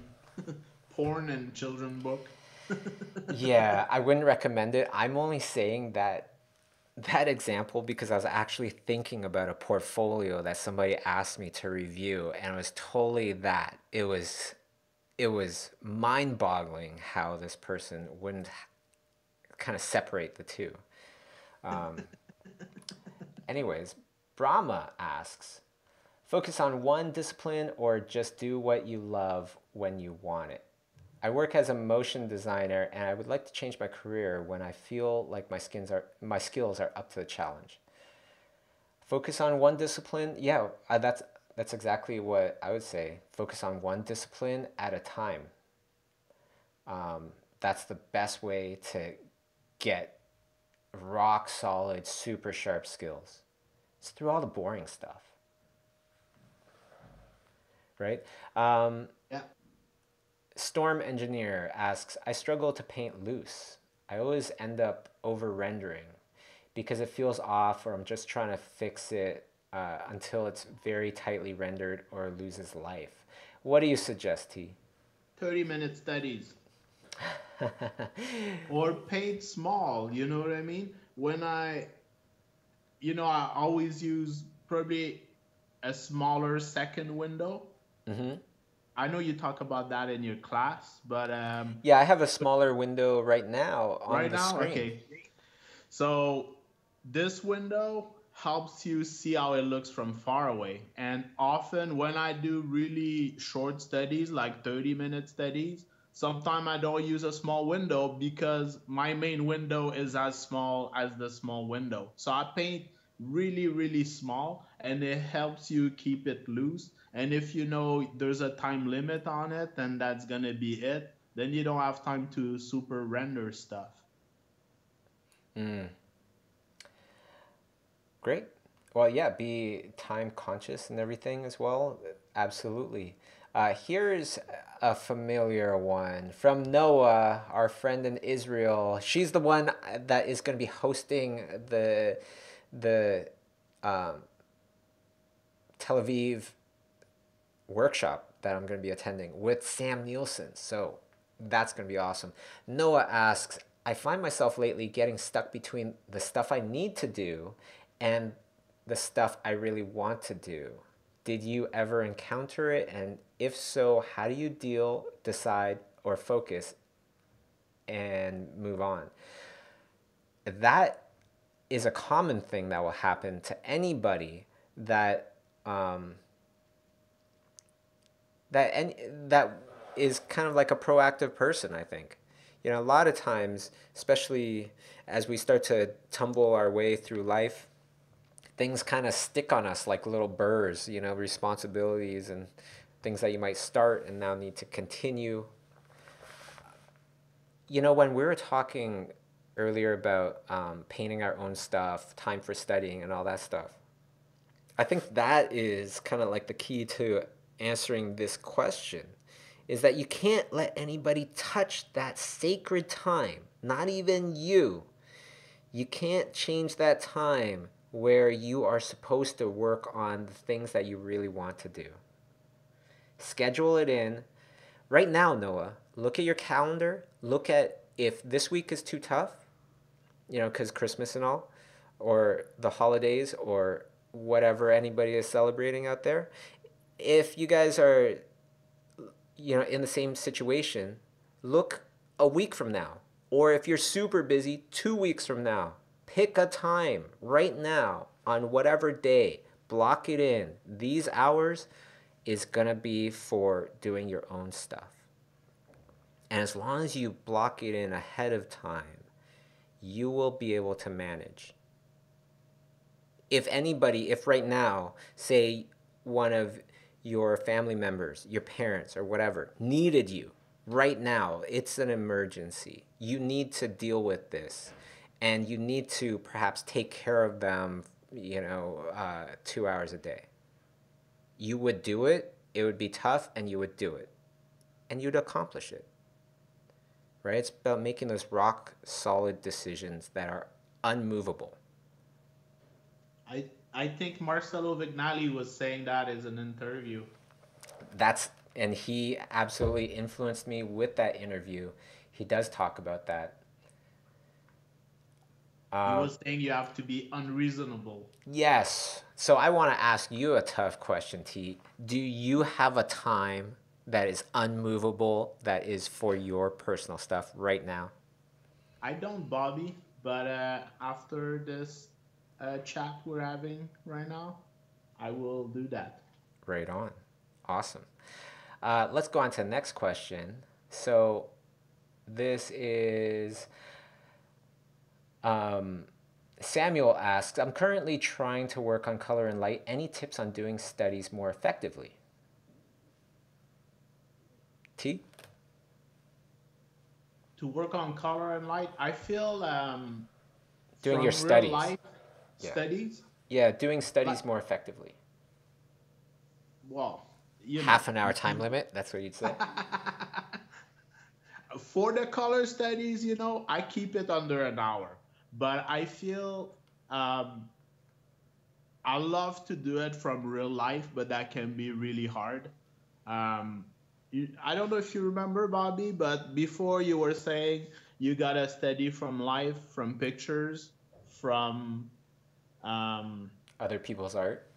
Porn and children book. Yeah, I wouldn't recommend it. I'm only saying that example because I was actually thinking about a portfolio that somebody asked me to review and it was totally that. It was mind-boggling how this person wouldn't kind of separate the two. Anyways, Brahma asks, focus on one discipline or just do what you love when you want it. I work as a motion designer and I would like to change my career when I feel like my skills are up to the challenge. Focus on one discipline. Yeah, that's exactly what I would say. Focus on one discipline at a time. That's the best way to get rock solid, super sharp skills. It's through all the boring stuff, right? Yeah. Storm Engineer asks, I struggle to paint loose. I always end up over rendering because it feels off, or I'm just trying to fix it until it's very tightly rendered or loses life. What do you suggest, T? 30-minute studies. Or paint small, you know what I mean? I always use probably a smaller second window. Mm-hmm. I know you talk about that in your class, but Yeah, I have a smaller window right now on right the now, screen. okay. So this window helps you see how it looks from far away. And often when I do really short studies, like 30-minute studies, sometimes I don't use a small window because my main window is as small as the small window. So I paint really, really small and it helps you keep it loose. And if you know there's a time limit on it, then that's going to be it. Then you don't have time to super render stuff. Mm, great. Well, yeah, be time conscious and everything as well. Absolutely. Here's a familiar one from Noah, our friend in Israel. She's the one that is going to be hosting the um, Tel Aviv workshop that I'm going to be attending with Sam Nielsen. So that's going to be awesome. Noah asks, I find myself lately getting stuck between the stuff I need to do and the stuff I really want to do. Did you ever encounter it? And if so, how do you deal, decide, or focus and move on? That is a common thing that will happen to anybody that um, that is kind of like a proactive person, I think. You know, a lot of times, especially as we start to tumble our way through life, things kind of stick on us like little burrs, you know, responsibilities and things that you might start and now need to continue. You know, when we were talking earlier about painting our own stuff, time for studying, and all that stuff, I think that is kind of like the key to answering this question is that you can't let anybody touch that sacred time, not even you. You can't change that time where you are supposed to work on the things that you really want to do. Schedule it in. Right now, Noah, look at your calendar. Look at if this week is too tough, you know, because Christmas and all, or the holidays, or whatever anybody is celebrating out there. If you guys are, you know, in the same situation, look a week from now. Or if you're super busy, 2 weeks from now. Pick a time right now on whatever day. Block it in. These hours is going to be for doing your own stuff. And as long as you block it in ahead of time, you will be able to manage. If anybody, if right now, say one of your family members, your parents, or whatever, needed you right now, it's an emergency. You need to deal with this. And you need to perhaps take care of them, you know, 2 hours a day. You would do it, it would be tough, and you would do it. And you'd accomplish it. Right? It's about making those rock solid decisions that are unmovable. I think Marcelo Vignali was saying that as an interview. And he absolutely influenced me with that interview. He does talk about that. He was saying you have to be unreasonable. Yes. So I want to ask you a tough question, T. Do you have a time that is unmovable that is for your personal stuff right now? I don't, Bobby, but after this chat we're having right now, I will do that. Right on. Awesome. Let's go on to the next question. So this is Samuel asks, I'm currently trying to work on color and light. Any tips on doing studies more effectively? T? To work on color and light, I feel Doing your from real studies. life Yeah. studies, Yeah, doing studies but more effectively. well, you know, Half an hour time limit, that's what you'd say? for the color studies, you know, I keep it under an hour. But I feel I love to do it from real life, but that can be really hard. Um, I don't know if you remember, Bobby, but before you were saying you gotta study from life, from pictures, from um, Other people's art?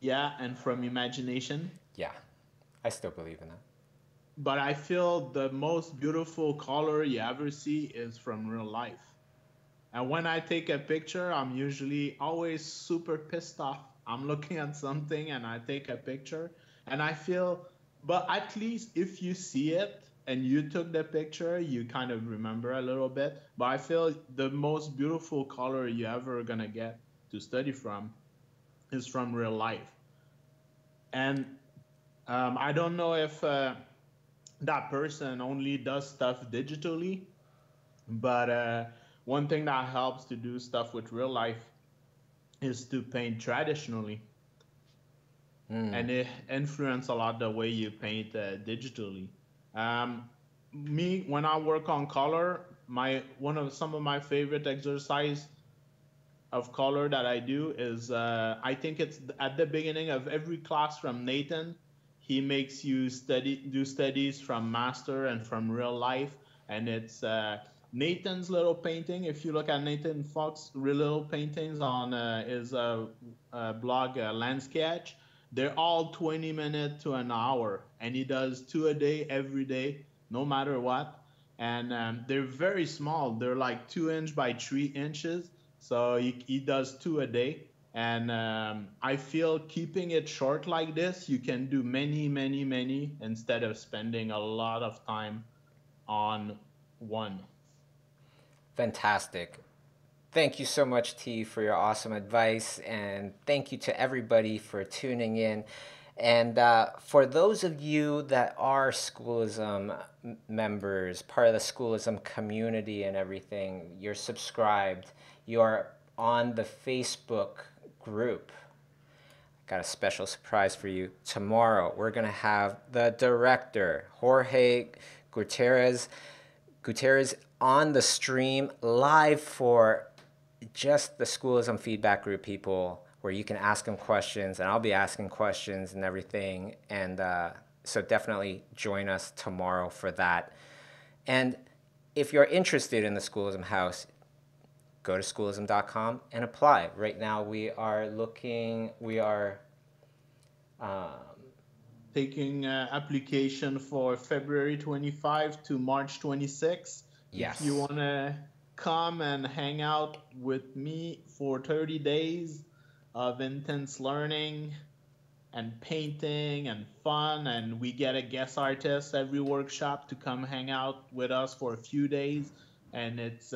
yeah, and from imagination. Yeah, I still believe in that. But I feel the most beautiful color you ever see is from real life. And when I take a picture, I'm usually always super pissed off. I'm looking at something and I take a picture and I feel, but at least if you see it and you took the picture, you kind of remember a little bit. But I feel the most beautiful color you ever gonna get to study from is from real life. And I don't know if that person only does stuff digitally, but one thing that helps to do stuff with real life is to paint traditionally, and it influence a lot the way you paint digitally. Um, Me, when I work on color, my one of some of my favorite exercise of color that I do is I think it's at the beginning of every class from Nathan. He makes you do studies from master and from real life, and it's Nathan's little painting, if you look at Nathan Fox little paintings on his blog Landsketch, they're all 20 minutes to an hour, and he does two a day every day, no matter what. And they're very small. They're like 2 inch by 3 inches. So he does two a day. And I feel keeping it short like this, you can do many, many, many instead of spending a lot of time on one. Fantastic. Thank you so much, T, for your awesome advice. And thank you to everybody for tuning in. And for those of you that are Schoolism members, part of the Schoolism community and everything, you're subscribed, you're on the Facebook group. Got a special surprise for you. Tomorrow, we're going to have the director, Jorge Gutierrez, on the stream live for just the Schoolism feedback group people, where you can ask him questions, and I'll be asking questions and everything. And so definitely join us tomorrow for that. And if you're interested in the Schoolism House, go to schoolism.com and apply. Right now we are taking application for February 25 to March 26. If you yes. want to come and hang out with me for 30 days of intense learning and painting and fun, and we get a guest artist every workshop to come hang out with us for a few days, and it's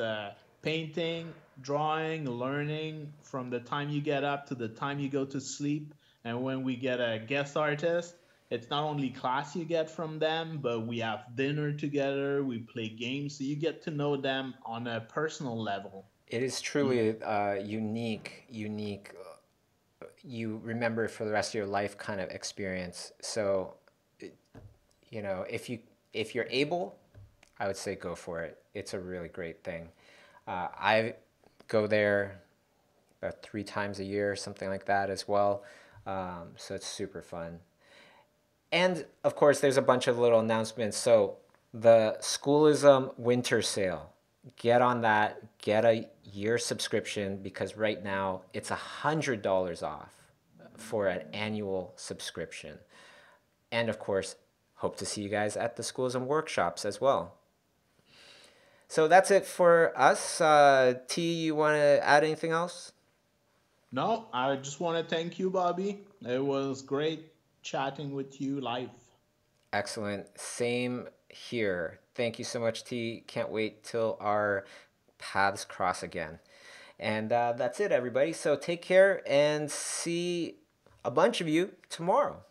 painting, drawing, learning from the time you get up to the time you go to sleep. And when we get a guest artist, it's not only class you get from them, but we have dinner together, we play games, so you get to know them on a personal level. It is truly unique. You remember for the rest of your life kind of experience. So, if you're able, I would say go for it. It's a really great thing. I go there about 3 times a year, something like that as well. So it's super fun. And of course, there's a bunch of little announcements. So the Schoolism winter sale, get on that, get a year subscription, because right now it's $100 off for an annual subscription. And of course, hope to see you guys at the Schoolism workshops as well. So that's it for us. T, you want to add anything else? No, I just want to thank you, Bobby. It was great chatting with you live. Excellent. Same here. Thank you so much, T. Can't wait till our paths cross again. And that's it, everybody. So take care and see a bunch of you tomorrow.